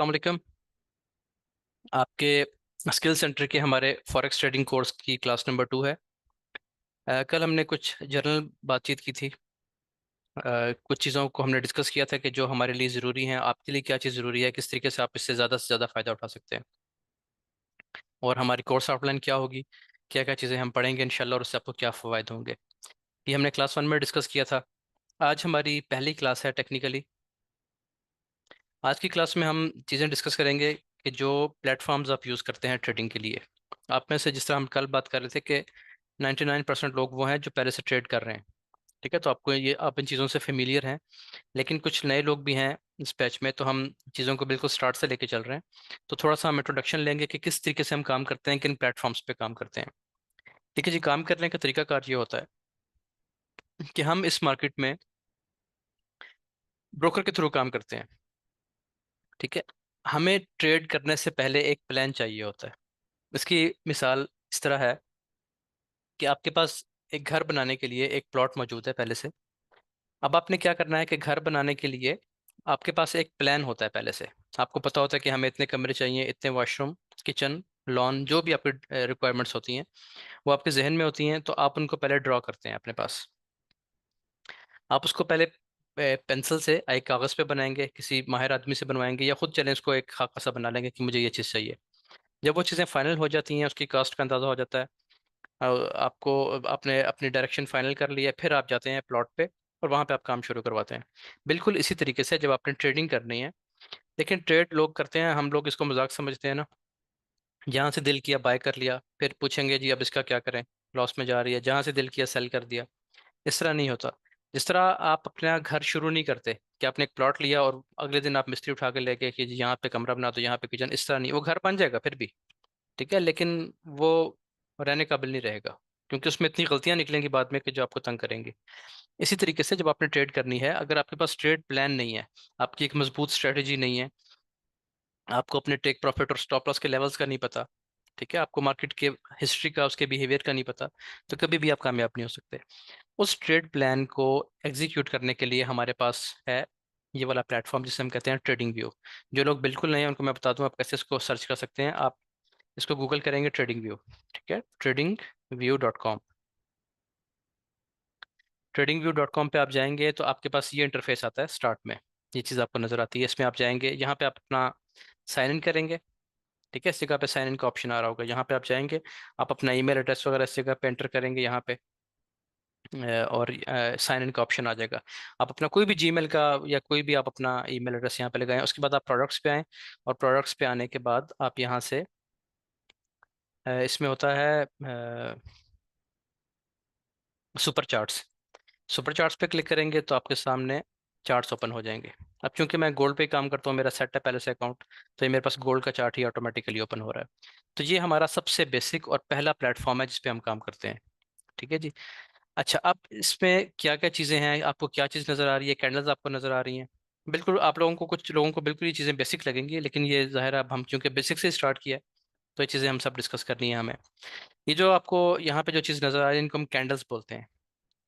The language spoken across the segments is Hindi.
अस्सलाम वालेकुम। आपके स्किल सेंटर के हमारे फॉरेक्स ट्रेडिंग कोर्स की क्लास नंबर 2 है। कल हमने कुछ जनरल बातचीत की थी। कुछ चीज़ों को हमने डिस्कस किया था कि जो हमारे लिए ज़रूरी हैं, आपके लिए क्या चीज़ ज़रूरी है, किस तरीके से आप इससे ज़्यादा फ़ायदा उठा सकते हैं, और हमारी कोर्स आउटलाइन क्या होगी, क्या क्या चीज़ें हम पढ़ेंगे इंशाल्लाह, और उससे आपको क्या फ़वायद होंगे। ये हमने क्लास 1 में डिस्कस किया था। आज हमारी पहली क्लास है टेक्निकली। आज की क्लास में हम चीज़ें डिस्कस करेंगे कि जो प्लेटफॉर्म्स आप यूज़ करते हैं ट्रेडिंग के लिए। आप में से जिस तरह हम कल बात कर रहे थे कि 99% लोग वो हैं जो पहले से ट्रेड कर रहे हैं। ठीक है, तो आपको ये, आप इन चीज़ों से फेमिलियर हैं। लेकिन कुछ नए लोग भी हैं इस बैच में, तो हम चीज़ों को बिल्कुल स्टार्ट से लेके चल रहे हैं। तो थोड़ा सा हम इंट्रोडक्शन लेंगे कि किस तरीके से हम काम करते हैं, किन प्लेटफॉर्म्स पे काम करते हैं। ठीक है जी। काम करने का तरीकाकार ये होता है कि हम इस मार्केट में ब्रोकर के थ्रू काम करते हैं। ठीक है। हमें ट्रेड करने से पहले एक प्लान चाहिए होता है। इसकी मिसाल इस तरह है कि आपके पास एक घर बनाने के लिए एक प्लॉट मौजूद है पहले से। अब आपने क्या करना है कि घर बनाने के लिए आपके पास एक प्लान होता है पहले से। आपको पता होता है कि हमें इतने कमरे चाहिए, इतने वॉशरूम, किचन, लॉन, जो भी आपकी रिक्वायरमेंट्स होती हैं वो आपके जहन में होती हैं। तो आप उनको पहले ड्रॉ करते हैं अपने पास। आप उसको पहले पेंसिल से एक कागज़ पे बनाएंगे, किसी माहिर आदमी से बनवाएंगे, या खुद चलें इसको एक खाका सा बना लेंगे कि मुझे ये चीज़ चाहिए। जब वो चीज़ें फाइनल हो जाती हैं, उसकी कास्ट का अंदाज़ा हो जाता है, आपको आपने अपनी डायरेक्शन फाइनल कर लिया, फिर आप जाते हैं प्लॉट पे और वहाँ पे आप काम शुरू करवाते हैं। बिल्कुल इसी तरीके से जब आपने ट्रेडिंग करनी है। लेकिन ट्रेड लोग करते हैं, हम लोग इसको मजाक समझते हैं ना। जहाँ से दिल किया बाय कर लिया, फिर पूछेंगे जी अब इसका क्या करें, लॉस में जा रही है। जहाँ से दिल किया सेल कर दिया। इस तरह नहीं होता। जिस तरह आप अपना घर शुरू नहीं करते कि आपने एक प्लॉट लिया और अगले दिन आप मिस्त्री उठा के लेके कि जी यहाँ पे कमरा बना दो, यहाँ पे किचन। इस तरह नहीं, वो घर बन जाएगा फिर भी, ठीक है, लेकिन वो रहने काबिल नहीं रहेगा, क्योंकि उसमें इतनी गलतियां निकलेंगी बाद में कि जो आपको तंग करेंगी। इसी तरीके से जब आपने ट्रेड करनी है, अगर आपके पास ट्रेड प्लान नहीं है, आपकी एक मजबूत स्ट्रेटजी नहीं है, आपको अपने टेक प्रॉफिट और स्टॉप लॉस के लेवल्स का नहीं पता, ठीक है, आपको मार्केट के हिस्ट्री का, उसके बिहेवियर का नहीं पता, तो कभी भी आप कामयाब नहीं हो सकते। उस ट्रेड प्लान को एग्जीक्यूट करने के लिए हमारे पास है ये वाला प्लेटफॉर्म जिसे हम कहते हैं ट्रेडिंग व्यू। जो लोग बिल्कुल नहीं हैं उनको मैं बता दूं आप कैसे इसको सर्च कर सकते हैं। आप इसको गूगल करेंगे ट्रेडिंग व्यू, ठीक है, tradingview.com। tradingview.com पे आप जाएंगे तो आपके पास ये इंटरफेस आता है स्टार्ट में। ये चीज़ आपको नज़र आती है। इसमें आप जाएंगे, यहाँ पे आप अपना साइन इन करेंगे। ठीक है, इस जगह पे साइन इन का ऑप्शन आ रहा होगा, यहाँ पे आप जाएंगे, आप अपना ईमेल एड्रेस वगैरह इस जगह पे एंटर करेंगे यहाँ पे, और साइन इन का ऑप्शन आ जाएगा। आप अपना कोई भी जीमेल का या कोई भी आप अपना ईमेल एड्रेस यहाँ पे लगाएं। उसके बाद आप प्रोडक्ट्स पे आएँ, और प्रोडक्ट्स पे आने के बाद आप यहाँ से इसमें होता है सुपर चार्ट्स। सुपर चार्ट्स पे क्लिक करेंगे तो आपके सामने चार्ट्स ओपन हो जाएंगे। अब चूंकि मैं गोल्ड पे काम करता हूँ, मेरा सेट है पहले से अकाउंट, तो ये मेरे पास गोल्ड का चार्ट ही ऑटोमेटिकली ओपन हो रहा है। तो ये हमारा सबसे बेसिक और पहला प्लेटफॉर्म है जिसपे हम काम करते हैं। ठीक है जी। अच्छा, अब इसमें क्या क्या चीज़ें हैं, आपको क्या चीज़ नज़र आ रही है, कैंडल्स आपको नज़र आ रही हैं। बिल्कुल आप लोगों को, कुछ लोगों को बिल्कुल ये चीज़ें बेसिक लगेंगी, लेकिन ये ज़ाहिर है अब हम चूंकि बेसिक से स्टार्ट किया है, तो ये चीज़ें हम सब डिस्कस करनी है हमें। ये जो आपको यहाँ पे जो चीज़ नज़र आ रही है, इनको हम कैंडल्स बोलते हैं।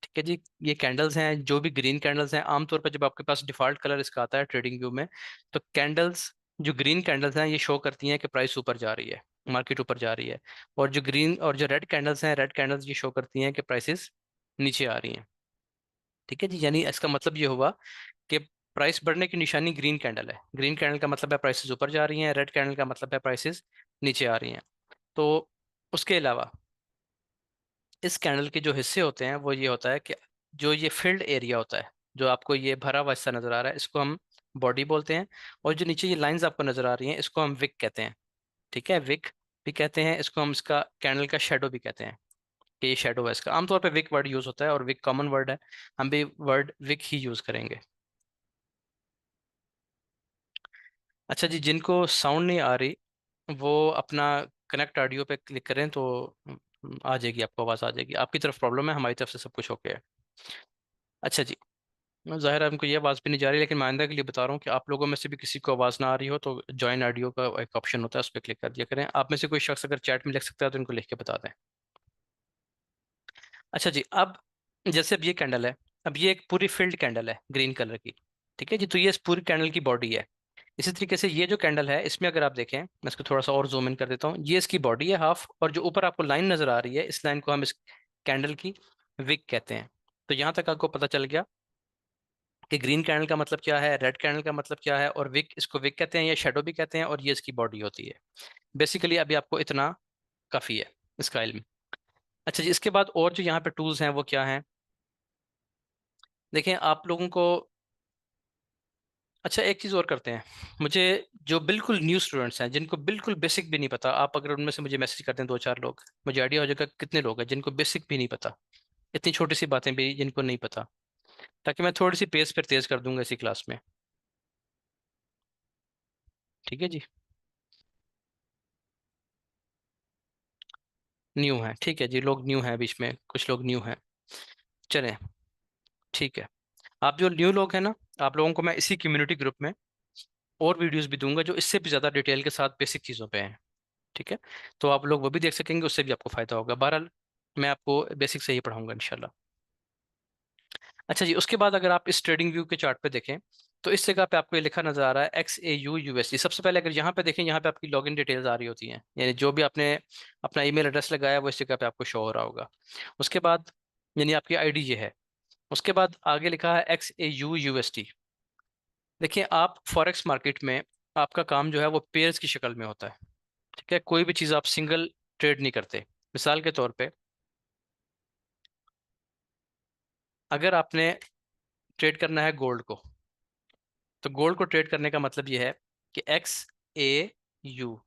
ठीक है जी। ये कैंडल्स हैं, जो भी ग्रीन कैंडल्स हैं, आमतौर पर जब आपके पास डिफॉल्ट कलर इसका आता है ट्रेडिंग व्यू में, तो कैंडल्स, जो ग्रीन कैंडल्स हैं, ये शो करती हैं कि प्राइस ऊपर जा रही है, मार्केट ऊपर जा रही है। और जो ग्रीन और जो रेड कैंडल्स हैं, रेड कैंडल्स ये शो करती हैं कि प्राइसेस नीचे आ रही हैं। ठीक है जी। यानी इसका मतलब ये हुआ कि प्राइस बढ़ने की निशानी ग्रीन कैंडल है। ग्रीन कैंडल का मतलब है प्राइसेस ऊपर जा रही हैं, रेड कैंडल का मतलब है प्राइसेस नीचे आ रही हैं। तो उसके अलावा इस कैंडल के जो हिस्से होते हैं वो ये होता है कि जो ये फील्ड एरिया होता है, जो आपको ये भरा हुआ हिस्सा नजर आ रहा है, इसको हम बॉडी बोलते हैं। और जो नीचे ये लाइंस आपको नजर आ रही हैं, इसको हम विक कहते हैं। ठीक है, विक भी कहते हैं इसको हम। इसका कैंडल का शेडो भी कहते हैं कि ये शेडो है इसका। आमतौर पे विक वर्ड यूज होता है और विक कॉमन वर्ड है, हम भी वर्ड विक ही यूज करेंगे। अच्छा जी, जिनको साउंड नहीं आ रही वो अपना कनेक्ट ऑडियो पे क्लिक करें तो आ जाएगी, आपको आवाज़ आ जाएगी। आपकी तरफ प्रॉब्लम है, हमारी तरफ से सब कुछ ओके है। अच्छा जी। ज़ाहिर है हमको ये आवाज़ भी नहीं जा रही, लेकिन मैं आइंदा के लिए बता रहा हूँ कि आप लोगों में से भी किसी को आवाज़ ना आ रही हो तो जॉइन ऑडियो का एक ऑप्शन होता है, उस पर क्लिक कर दिया करें। आप में से कोई शख्स अगर चैट में लिख सकता है तो इनको लिख के बता दें। अच्छा जी। अब जैसे अब ये कैंडल है, अब ये एक पूरी फिल्ड कैंडल है ग्रीन कलर की। ठीक है जी। तो ये इस पूरी कैंडल की बॉडी है। इसी तरीके से ये जो कैंडल है, इसमें अगर आप देखें, मैं इसको थोड़ा सा और जूम इन कर देता हूँ, ये इसकी बॉडी है हाफ, और जो ऊपर आपको लाइन नजर आ रही है, इस लाइन को हम इस कैंडल की विक कहते हैं। तो यहाँ तक आपको पता चल गया कि ग्रीन कैंडल का मतलब क्या है, रेड कैंडल का मतलब क्या है, और विक, इसको विक कहते हैं या शेडो भी कहते हैं, और ये इसकी बॉडी होती है। बेसिकली अभी आपको इतना काफ़ी है इसका इल्म। अच्छा जी, इसके बाद और जो यहाँ पे टूल्स हैं वो क्या हैं, देखें आप लोगों को। अच्छा, एक चीज़ और करते हैं, मुझे जो बिल्कुल न्यू स्टूडेंट्स हैं, जिनको बिल्कुल बेसिक भी नहीं पता, आप अगर उनमें से मुझे मैसेज करते हैं दो चार लोग, मुझे आइडिया हो जाएगा कितने लोग हैं जिनको बेसिक भी नहीं पता, इतनी छोटी सी बातें भी जिनको नहीं पता, ताकि मैं थोड़ी सी पेस फिर तेज़ कर दूंगा इसी क्लास में। ठीक है जी। न्यू है, ठीक है जी, लोग न्यू हैं, बीच में कुछ लोग न्यू हैं। चलें, ठीक है। आप जो न्यू लोग हैं ना, आप लोगों को मैं इसी कम्युनिटी ग्रुप में और वीडियोस भी दूंगा जो इससे भी ज़्यादा डिटेल के साथ बेसिक चीज़ों पे हैं। ठीक है, तो आप लोग वो भी देख सकेंगे, उससे भी आपको फ़ायदा होगा। बहरहाल मैं आपको बेसिक से ही पढ़ाऊंगा इंशाल्लाह। अच्छा जी, उसके बाद अगर आप इस ट्रेडिंग व्यू के चार्ट पे देखें, तो इस जगह पे आपको ये लिखा नजर आ रहा है XAU USD। सबसे पहले अगर यहाँ पे देखें, यहाँ पे आपकी लॉगिन डिटेल्स आ रही होती हैं, यानी जो भी आपने अपना ईमेल एड्रेस लगाया वो इस जगह पे आपको शो हो रहा होगा। उसके बाद यानी आपकी आईडी ये है। उसके बाद आगे लिखा है XAU USD। देखिए, आप फॉरेक्स मार्केट में आपका काम जो है वो पेयर्स की शक्ल में होता है। ठीक है, कोई भी चीज़ आप सिंगल ट्रेड नहीं करते। मिसाल के तौर पे, अगर आपने ट्रेड करना है गोल्ड को, तो गोल्ड को ट्रेड करने का मतलब ये है कि XAU,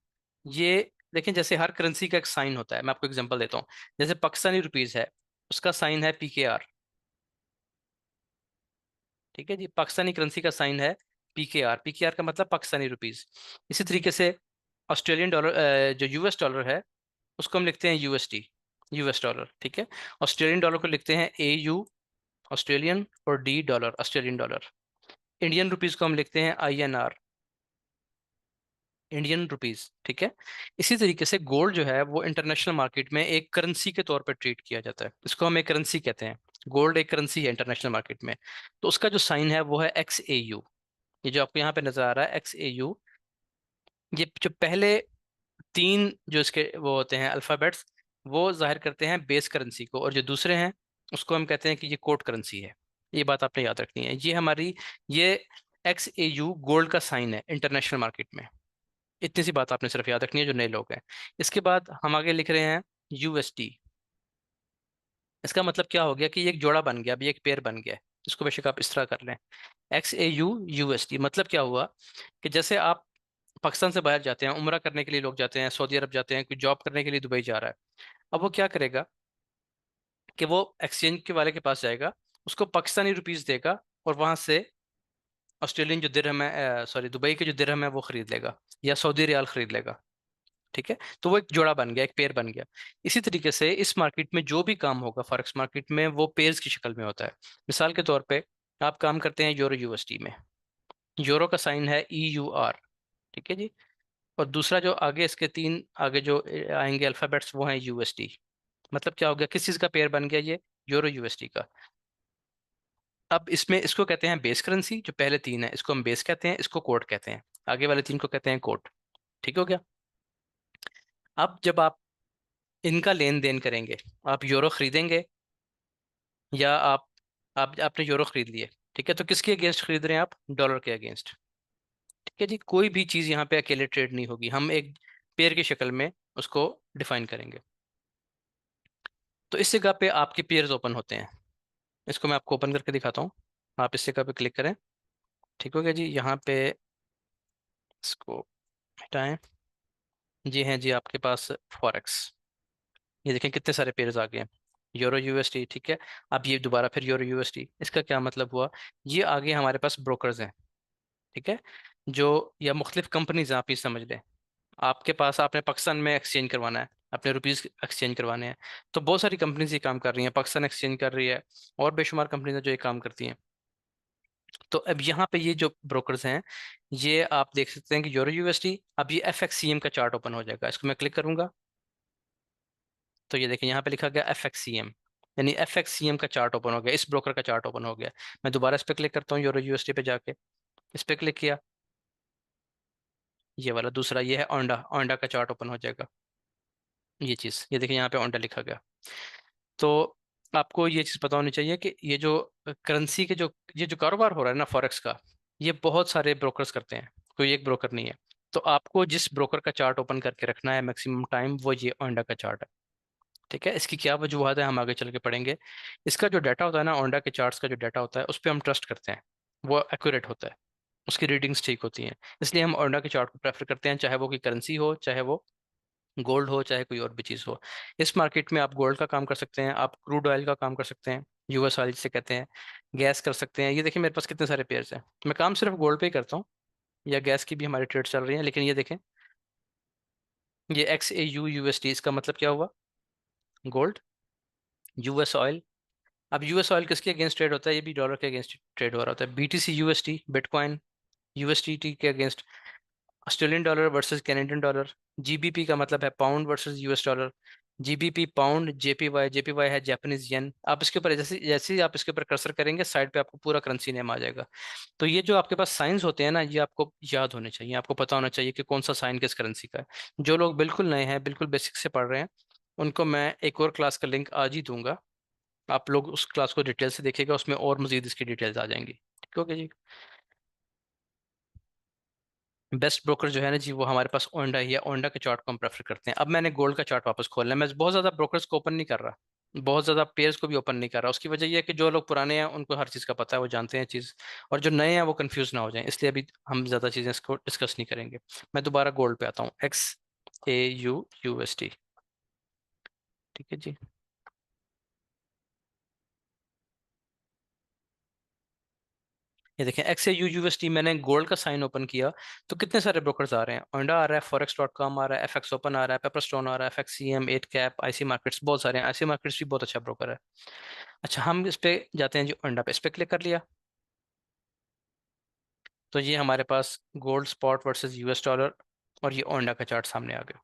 ये देखें, जैसे हर करेंसी का एक साइन होता है। मैं आपको एग्जांपल देता हूँ, जैसे पाकिस्तानी रुपीस है, उसका साइन है PKR। ठीक है जी, पाकिस्तानी करेंसी का साइन है PKR। PKR का मतलब पाकिस्तानी रुपीस। इसी तरीके से ऑस्ट्रेलियन डॉलर, जो US डॉलर है, उसको हम लिखते हैं USD, US डॉलर। ठीक है, ऑस्ट्रेलियन डॉलर को लिखते हैं AU, ऑस्ट्रेलियन, और D dollar, Australian dollar. Indian rupees को हम लिखते हैं INR, इंडियन रुपीस। ठीक है, इसी तरीके से गोल्ड जो है वो इंटरनेशनल मार्केट में एक करेंसी के तौर पर ट्रीट किया जाता है, इसको हम एक करेंसी कहते हैं। गोल्ड एक करेंसी है इंटरनेशनल मार्केट में। तो उसका जो साइन है वो है XAU। ये जो आपको यहाँ पे नजर आ रहा है XAU, ये जो पहले तीन जो इसके वो होते हैं अल्फ़ाबेट्स, वो जाहिर करते हैं बेस करेंसी को, और जो दूसरे हैं उसको हम कहते हैं कि ये कोड करेंसी है। ये बात आपने याद रखनी है, ये हमारी, ये XAU गोल्ड का साइन है इंटरनेशनल मार्केट में। इतनी सी बात आपने सिर्फ याद रखनी है जो नए लोग हैं। इसके बाद हम आगे लिख रहे हैं USD। इसका मतलब क्या हो गया कि ये एक जोड़ा बन गया, अभी एक पेयर बन गया है। इसको बेशक आप इस तरह कर लें, XAU USD। मतलब क्या हुआ कि जैसे आप पाकिस्तान से बाहर जाते हैं, उम्रा करने के लिए लोग जाते हैं, सऊदी अरब जाते हैं, कोई जॉब करने के लिए दुबई जा रहा है। अब वो क्या करेगा कि वो एक्सचेंज के वाले के पास जाएगा, उसको पाकिस्तानी रुपीस देगा, और वहां से ऑस्ट्रेलियन जो दिरहम है, सॉरी, दुबई के जो दिरहम है वो खरीद लेगा, या सऊदी रियाल खरीद लेगा। ठीक है, तो वो एक जोड़ा बन गया, एक पेयर बन गया। इसी तरीके से इस मार्केट में जो भी काम होगा फॉरेक्स मार्केट में, वो पेयर्स की शक्ल में होता है। मिसाल के तौर पे, आप काम करते हैं यूरो USD में, यूरो का साइन है EUR। ठीक है जी, और दूसरा जो आगे इसके तीन आगे जो आएंगे अल्फाबेट्स, वो हैं USD। मतलब क्या हो गया, किस चीज़ का पेयर बन गया ये, यूरो USD का। अब इसमें इसको कहते हैं बेस करेंसी, जो पहले तीन है इसको हम बेस कहते हैं, इसको कोड कहते हैं, आगे वाले तीन को कहते हैं कोड। ठीक हो गया। अब जब आप इनका लेन देन करेंगे, आप यूरो खरीदेंगे, या आप आपने यूरो खरीद लिए, ठीक है, तो किसके अगेंस्ट खरीद रहे हैं आप, डॉलर के अगेंस्ट। ठीक है जी, कोई भी चीज़ यहाँ पे अकेले ट्रेड नहीं होगी, हम एक पेयर की शक्ल में उसको डिफाइन करेंगे। तो इस जगह पे आपके पेयर्स ओपन होते हैं। इसको मैं आपको ओपन करके दिखाता हूँ, आप इस जगह पे क्लिक करें। ठीक हो गया जी, यहाँ पे इसको हटाएं। जी हैं जी, आपके पास फॉरेक्स, ये देखें कितने सारे पेयर्स आ गए हैं। यूरो USD, ठीक है। अब ये दोबारा फिर यूरो USD, इसका क्या मतलब हुआ, ये आगे हमारे पास ब्रोकर्स हैं। ठीक है, जो, या मुख्तलिफ कंपनीज आप ये समझ लें, आपके पास, आपने पाकिस्तान में एक्सचेंज करवाना है, अपने रुपीस एक्सचेंज करवाने हैं, तो बहुत सारी कंपनीज ये काम कर रही हैं, पाकिस्तान एक्सचेंज कर रही है, और बेशुमार कंपनीज हैं जो ये काम करती हैं। तो अब यहाँ पे ये जो ब्रोकर्स हैं, ये आप देख सकते हैं कि यूरो USD, अब ये FXCM का चार्ट ओपन हो जाएगा, इसको मैं क्लिक करूंगा, तो ये देखें यहाँ पे लिखा गया FXCM, यानी FXCM का चार्ट ओपन हो गया, इस ब्रोकर का चार्ट ओपन हो गया। मैं दोबारा इस पे क्लिक करता हूँ यूरो USD पे जाके, इस पे क्लिक किया, ये वाला दूसरा, ये है ओंडा, ओंडा का चार्ट ओपन हो जाएगा। ये चीज़, ये देखिए यहाँ पे ओंडा लिखा गया। तो आपको ये चीज़ पता होनी चाहिए कि ये जो करेंसी के जो ये जो कारोबार हो रहा है ना फॉरेक्स का, ये बहुत सारे ब्रोकर्स करते हैं, कोई एक ब्रोकर नहीं है। तो आपको जिस ब्रोकर का चार्ट ओपन करके रखना है मैक्सिमम टाइम, वो ये ओंडा का चार्ट है। ठीक है, इसकी क्या वजूहत है हम आगे चल के पढ़ेंगे। इसका जो डाटा होता है ना, ओंडा के चार्ट्स का जो डाटा होता है उस पर हम ट्रस्ट करते हैं, वो एक्यूरेट होता है, उसकी रीडिंग्स ठीक होती हैं। इसलिए हम ओंडा के चार्ट को प्रेफर करते हैं, चाहे वो कोई करेंसी हो, चाहे वो गोल्ड हो, चाहे कोई और भी चीज़ हो। इस मार्केट में आप गोल्ड का काम कर सकते हैं, आप क्रूड ऑयल का काम कर सकते हैं, यूएस ऑयल जिसे कहते हैं, गैस कर सकते हैं। ये देखिए मेरे पास कितने सारे पेयर्स हैं, मैं काम सिर्फ गोल्ड पे ही करता हूँ, या गैस की भी हमारी ट्रेड चल रही है। लेकिन ये देखें, ये XAU USD, इसका मतलब क्या हुआ? Gold, US oil. अब यूएस ऑयल किसके अगेंस्ट ट्रेड होता है? ये भी डॉलर के अगेंस्ट ट्रेड हो रहा होता है। BTC USD, बिटकॉइन USDT के against, Australian dollar versus Canadian dollar. GBP का मतलब है pound versus US dollar. GBP pound, JPY है जापानीज येन। आप इसके ऊपर जैसे जैसे ही आप इसके ऊपर कर्सर करेंगे, साइड पे आपको पूरा करेंसी नेम आ जाएगा। तो ये जो आपके पास साइंस होते हैं ना, ये आपको याद होने चाहिए, आपको पता होना चाहिए कि कौन सा साइन किस करेंसी का है। जो लोग बिल्कुल नए हैं, बिल्कुल बेसिक से पढ़ रहे हैं, उनको मैं एक और क्लास का लिंक आज ही दूंगा, आप लोग उस क्लास को डिटेल से देखिएगा, उसमें और मजीद इसकी डिटेल्स आ जाएंगी। ठीक है जी। बेस्ट ब्रोकर जो है ना जी, वो हमारे पास ओंडा ही है, ओंडा के चार्ट को हम प्रेफर करते हैं। अब मैंने गोल्ड का चार्ट वापस खोलना है, मैं बहुत ज़्यादा ब्रोकर्स को ओपन नहीं कर रहा, बहुत ज़्यादा पेयर्स को भी ओपन नहीं कर रहा। उसकी वजह यह है कि जो लोग पुराने हैं उनको हर चीज़ का पता है, वो जानते हैं चीज़, और जो नए हैं वो कंफ्यूज ना हो जाएं, इसलिए अभी हम ज़्यादा चीज़ें इसको डिस्कस नहीं करेंगे। मैं दोबारा गोल्ड पे आता हूँ, XAU USD। ठीक है जी। ये देखें, XAU USD, मैंने गोल्ड का साइन ओपन किया तो कितने सारे ब्रोकर्स आ रहे हैं। ओंडा आ रहा है, forex.com आ रहा है, FX ओपन आ रहा है, पेपरस्टोन आ रहा है, FXCM, 8 कैप, IC मार्केट्स, बहुत सारे हैं। IC मार्केट्स भी बहुत अच्छा ब्रोकर है। अच्छा, हम इस पे जाते हैं जी, ओंडा पे, इस पे क्लिक कर लिया तो ये हमारे पास gold spot versus US dollar और ये ओंडा का चार्ट सामने आ गया।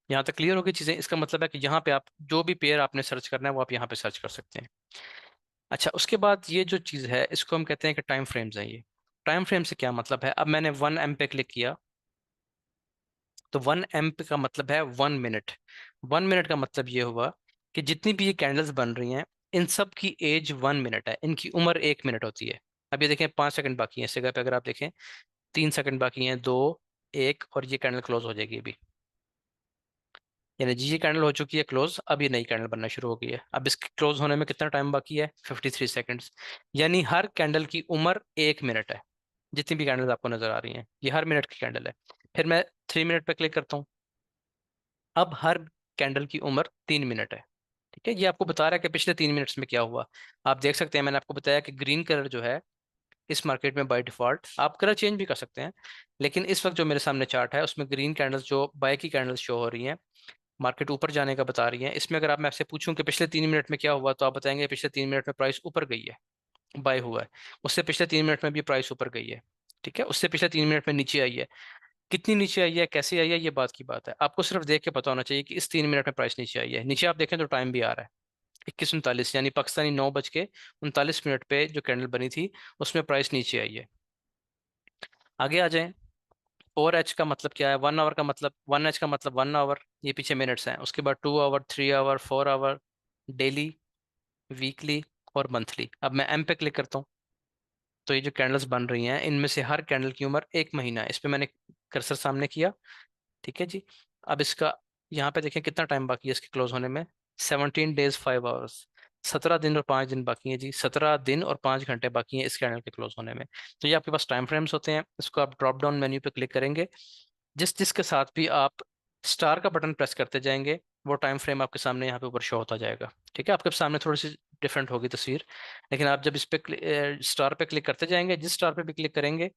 यहाँ तक क्लियर हो गई चीज़ें? इसका मतलब है कि यहाँ पे आप जो भी पेयर आपने सर्च करना है वो आप यहाँ पे सर्च कर सकते हैं। अच्छा, उसके बाद ये जो चीज़ है इसको हम कहते हैं कि टाइम फ्रेम्स हैं। ये टाइम फ्रेम से क्या मतलब है? अब मैंने 1 M पे क्लिक किया, तो 1 M का मतलब है 1 मिनट। 1 मिनट का मतलब ये हुआ कि जितनी भी ये कैंडल्स बन रही हैं, इन सब की एज 1 मिनट है, इनकी उम्र 1 मिनट होती है। अब ये देखें, 5 सेकंड बाकी है इस जगह पे, अगर आप देखें 3 सेकंड बाकी हैं, दो, एक, और ये कैंडल क्लोज हो जाएगी अभी। यानी जी, ये कैंडल हो चुकी है क्लोज, अब ये नई कैंडल बनना शुरू हो गई है। अब इसके क्लोज होने में कितना टाइम बाकी है? 53 सेकंड्स। यानी हर कैंडल की उम्र 1 मिनट है। जितनी भी कैंडल्स आपको नजर आ रही हैं, ये हर मिनट की कैंडल है। फिर मैं 3 मिनट पे क्लिक करता हूँ, अब हर कैंडल की उम्र 3 मिनट है। ठीक है, ये आपको बता रहा है कि पिछले 3 मिनट्स में क्या हुआ। आप देख सकते हैं, मैंने आपको बताया कि ग्रीन कलर जो है इस मार्केट में बाय डिफॉल्ट, आप कलर चेंज भी कर सकते हैं, लेकिन इस वक्त जो मेरे सामने चार्ट है उसमें ग्रीन कैंडल्स, जो बाय की कैंडल्स शो हो रही हैं, मार्केट ऊपर जाने का बता रही है। इसमें अगर आप मैं आपसे पूछूं कि पिछले 3 मिनट में क्या हुआ, तो आप बताएंगे पिछले 3 मिनट में प्राइस ऊपर गई है, बाय हुआ है। उससे पिछले 3 मिनट में भी प्राइस ऊपर गई है। ठीक है, उससे पिछले 3 मिनट में नीचे आई है। कितनी नीचे आई है, कैसे आई है, ये बात की बात है। आपको सिर्फ देख के पता होना चाहिए कि इस 3 मिनट में प्राइस नीचे आई है। नीचे आप देखें तो टाइम भी आ रहा है 21:39, यानी पाकिस्तानी 9:39 पे जो कैंडल बनी थी उसमें प्राइस नीचे आई है। आगे आ जाएं। 4H का मतलब क्या है? 1 आवर का मतलब, 1H का मतलब 1 आवर, ये पीछे मिनट्स हैं। उसके बाद 2 hour, 3 hour, 4 hour, daily, weekly और मंथली। अब मैं M पे क्लिक करता हूँ, तो ये जो कैंडल्स बन रही हैं इनमें से हर कैंडल की उम्र 1 महीना है। इस पे मैंने कर्सर सामने किया। ठीक है जी। अब इसका यहाँ पे देखें कितना टाइम बाकी है इसके क्लोज होने में, 17 days 5 hours। 17 दिन और 5 दिन बाकी हैं जी, 17 दिन और 5 घंटे बाकी हैं इस कैंडल के क्लोज होने में। तो ये आपके पास टाइम फ्रेम्स होते हैं, इसको आप ड्रॉप डाउन मेन्यू पे क्लिक करेंगे, जिस जिसके साथ भी आप स्टार का बटन प्रेस करते जाएंगे, वो टाइम फ्रेम आपके सामने यहाँ पे ऊपर शो होता जाएगा। ठीक है, आपके सामने थोड़ी सी डिफरेंट होगी तस्वीर, लेकिन आप जब इस पे स्टार पे क्लिक करते जाएंगे, जिस स्टार पे भी क्लिक करेंगे,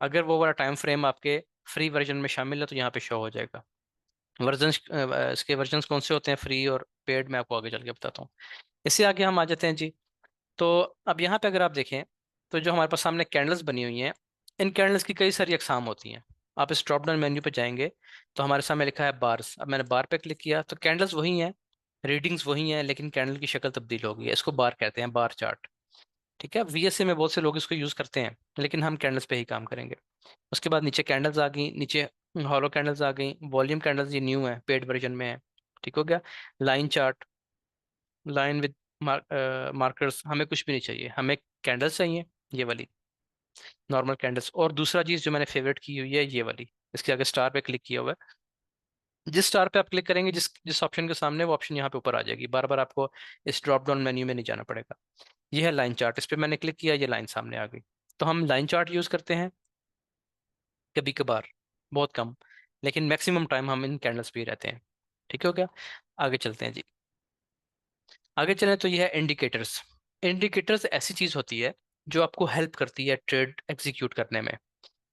अगर वो वाला टाइम फ्रेम आपके फ्री वर्जन में शामिल है तो यहाँ पे शो हो जाएगा। वर्जन, इसके वर्जन कौन से होते हैं फ्री और पेड, मैं आपको आगे चल के बताता हूँ। इससे आगे हम आ जाते हैं जी। तो अब यहाँ पे अगर आप देखें, तो जो हमारे पास सामने कैंडल्स बनी हुई हैं, इन कैंडल्स की कई सारी अकसाम होती हैं। आप इस ड्रॉप डाउन मेन्यू पे जाएंगे तो हमारे सामने लिखा है बार्स। अब मैंने बार पे क्लिक किया तो कैंडल्स वही हैं, रीडिंग्स वही हैं, लेकिन कैंडल की शक्ल तब्दील हो गई है। इसको बार कहते हैं, बार चार्ट। ठीक है, VSA में बहुत से लोग इसको यूज़ करते हैं, लेकिन हम कैंडल्स पे ही काम करेंगे। उसके बाद नीचे कैंडल्स आ गई, नीचे हॉलो कैंडल्स आ गई, वॉल्यूम कैंडल्स ये न्यू है, पेड वर्जन में है। ठीक हो गया। Line chart, line with markers, हमें कुछ भी नहीं चाहिए, हमें कैंडल्स चाहिए ये वाली नॉर्मल कैंडल्स। और दूसरा चीज़ जो मैंने फेवरेट की हुई है ये वाली, इसके आगे स्टार पे क्लिक किया हुआ है। जिस स्टार पे आप क्लिक करेंगे, जिस जिस ऑप्शन के सामने, वो ऑप्शन यहाँ पे ऊपर आ जाएगी, बार बार आपको इस ड्रॉप डाउन मेन्यू में नहीं जाना पड़ेगा। ये है लाइन चार्ट, इस पे मैंने क्लिक किया, ये लाइन सामने आ गई। तो हम लाइन चार्ट यूज़ करते हैं कभी कभार, बहुत कम, लेकिन मैक्सिमम टाइम हम इन कैंडल्स पे ही रहते हैं। ठीक हो गया। आगे चलते हैं जी। आगे चलें तो ये है इंडिकेटर्स। इंडिकेटर्स ऐसी चीज़ होती है जो आपको हेल्प करती है ट्रेड एग्जीक्यूट करने में।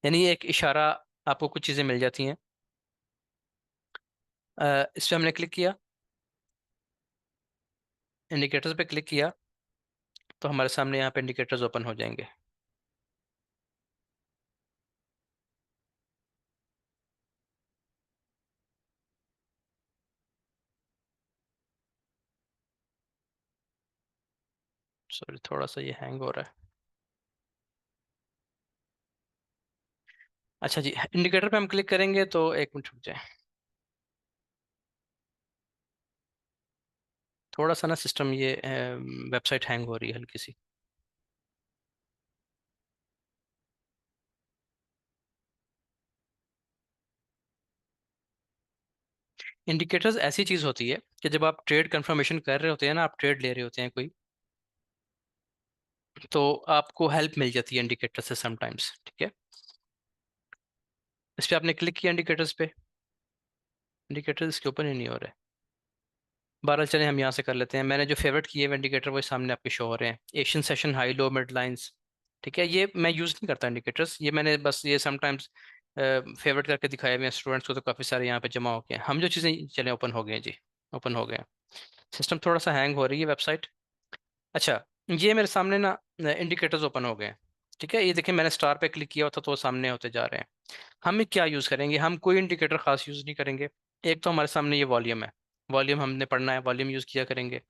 यानी ये एक इशारा, आपको कुछ चीज़ें मिल जाती हैं। इस पे हमने क्लिक किया, इंडिकेटर्स पे क्लिक किया, तो हमारे सामने यहाँ पे इंडिकेटर्स ओपन हो जाएंगे। सॉरी, थोड़ा सा ये हैंग हो रहा है। अच्छा जी, इंडिकेटर पे हम क्लिक करेंगे तो एक मिनट रुक जाए, थोड़ा सा ना सिस्टम ये वेबसाइट हैंग हो रही है हल्की सी। इंडिकेटर्स ऐसी चीज़ होती है कि जब आप ट्रेड कंफर्मेशन कर रहे होते हैं ना, आप ट्रेड ले रहे होते हैं कोई, तो आपको हेल्प मिल जाती है इंडिकेटर से समटाइम्स। ठीक है। इस पे आपने क्लिक किया इंडिकेटर्स पे, इंडिकेटर्स इसके ऊपर ही नहीं हो रहे। बहरहाल चलें, हम यहाँ से कर लेते हैं। मैंने जो फेवरेट किए हुए इंडिकेटर वो सामने आपके शो हो रहे हैं, Asian session, high low, mid lines. ठीक है, ये मैं यूज़ नहीं करता इंडिकेटर्स, ये मैंने बस ये समटाइम्स फेवरेट करके दिखाए हुए हैं स्टूडेंट्स को, तो काफ़ी सारे यहाँ पे जमा हो गए हैं। हम जो चीज़ें चले ओपन हो गए हैं जी, ओपन हो गए हैं। सिस्टम थोड़ा सा हैंग हो रही है वेबसाइट। अच्छा, ये मेरे सामने ना इंडिकेटर्स ओपन हो गए हैं। ठीक है, ये देखिए मैंने स्टार पे क्लिक किया होता तो वो सामने होते जा रहे हैं। हम क्या यूज़ करेंगे, हम कोई इंडिकेटर खास यूज़ नहीं करेंगे। एक तो हमारे सामने ये वॉल्यूम है, वॉल्यूम हमने पढ़ना है, वॉल्यूम यूज़ किया करेंगे।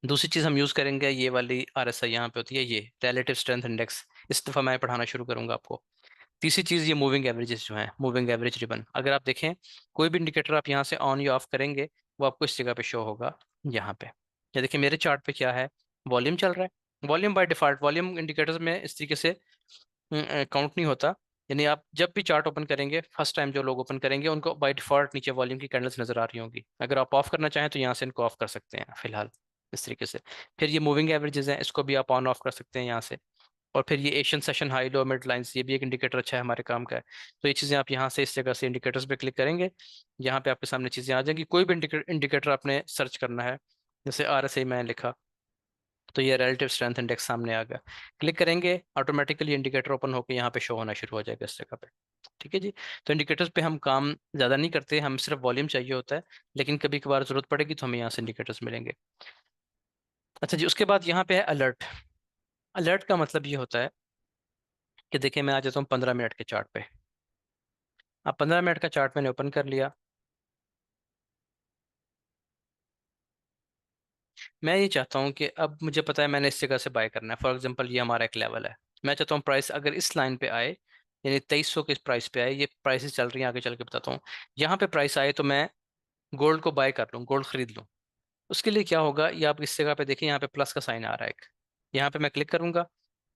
दूसरी चीज़ हम यूज़ करेंगे ये वाली RSI, यहाँ पे होती है ये रिलेटिव स्ट्रेंथ इंडेक्स, इस दफ़ा मैं पढ़ाना शुरू करूंगा आपको। तीसरी चीज़ ये मूविंग एवरेजेस जो हैं, मूविंग एवरेज रिबन, अगर आप देखें कोई भी इंडिकेटर आप यहाँ से ऑन या ऑफ करेंगे, वो आपको इस जगह पे शो होगा, यहाँ पे। ये देखिए मेरे चार्ट पे क्या है, वॉल्यूम चल रहा है। Volume by default, volume indicators में इस तरीके से काउंट नहीं होता। यानी आप जब भी चार्ट ओपन करेंगे, फर्स्ट टाइम जो लोग ओपन करेंगे उनको बाय डिफॉल्ट नीचे वॉल्यूम की कैंडल्स नजर आ रही होंगी। अगर आप ऑफ करना चाहें तो यहाँ से इनको ऑफ कर सकते हैं फिलहाल, इस तरीके से। फिर ये मूविंग एवरेजेस हैं, इसको भी आप ऑन ऑफ कर सकते हैं यहाँ से। और फिर ये Asian session, high low, mid lines, ये भी एक इंडिकेटर अच्छा है, हमारे काम का है। तो ये चीज़ें आप यहाँ से इस जगह से इंडिकेटर्स पे क्लिक करेंगे, यहाँ पे आपके सामने चीज़ें आ जाएंगी। कोई भी इंडिकेटर आपने सर्च करना है, जैसे RSI मैंने लिखा, तो ये रिलेटिव स्ट्रेंथ इंडेक्स सामने आ गया। क्लिक करेंगे, ऑटोमेटिकली इंडिकेटर ओपन होकर यहाँ पे शो होना शुरू हो जाएगा इस जगह पे। ठीक है जी। तो इंडिकेटर्स पे हम काम ज़्यादा नहीं करते, हम सिर्फ वॉल्यूम चाहिए होता है, लेकिन कभी कभार ज़रूरत पड़ेगी तो हमें यहाँ से इंडिकेटर्स मिलेंगे। अच्छा जी, उसके बाद यहाँ पे है अलर्ट। अलर्ट का मतलब ये होता है कि देखिए मैं आ जाता हूँ 15 मिनट के चार्ट पे। अब 15 मिनट का चार्ट मैंने ओपन कर लिया। मैं ये चाहता हूँ कि अब मुझे पता है मैंने इस जगह से बाय करना है, फॉर एग्जांपल ये हमारा एक लेवल है। मैं चाहता हूँ प्राइस अगर इस लाइन पे आए, यानी 2300 के इस प्राइस पे आए, ये प्राइसेस चल रही हैं, आगे चल के बताता हूँ। यहाँ पे प्राइस आए तो मैं गोल्ड को बाय कर लूँ, गोल्ड खरीद लूँ। उसके लिए क्या होगा, ये आप इस जगह पे देखिए, यहाँ पे प्लस का साइन आ रहा है एक, यहाँ पे मैं क्लिक करूंगा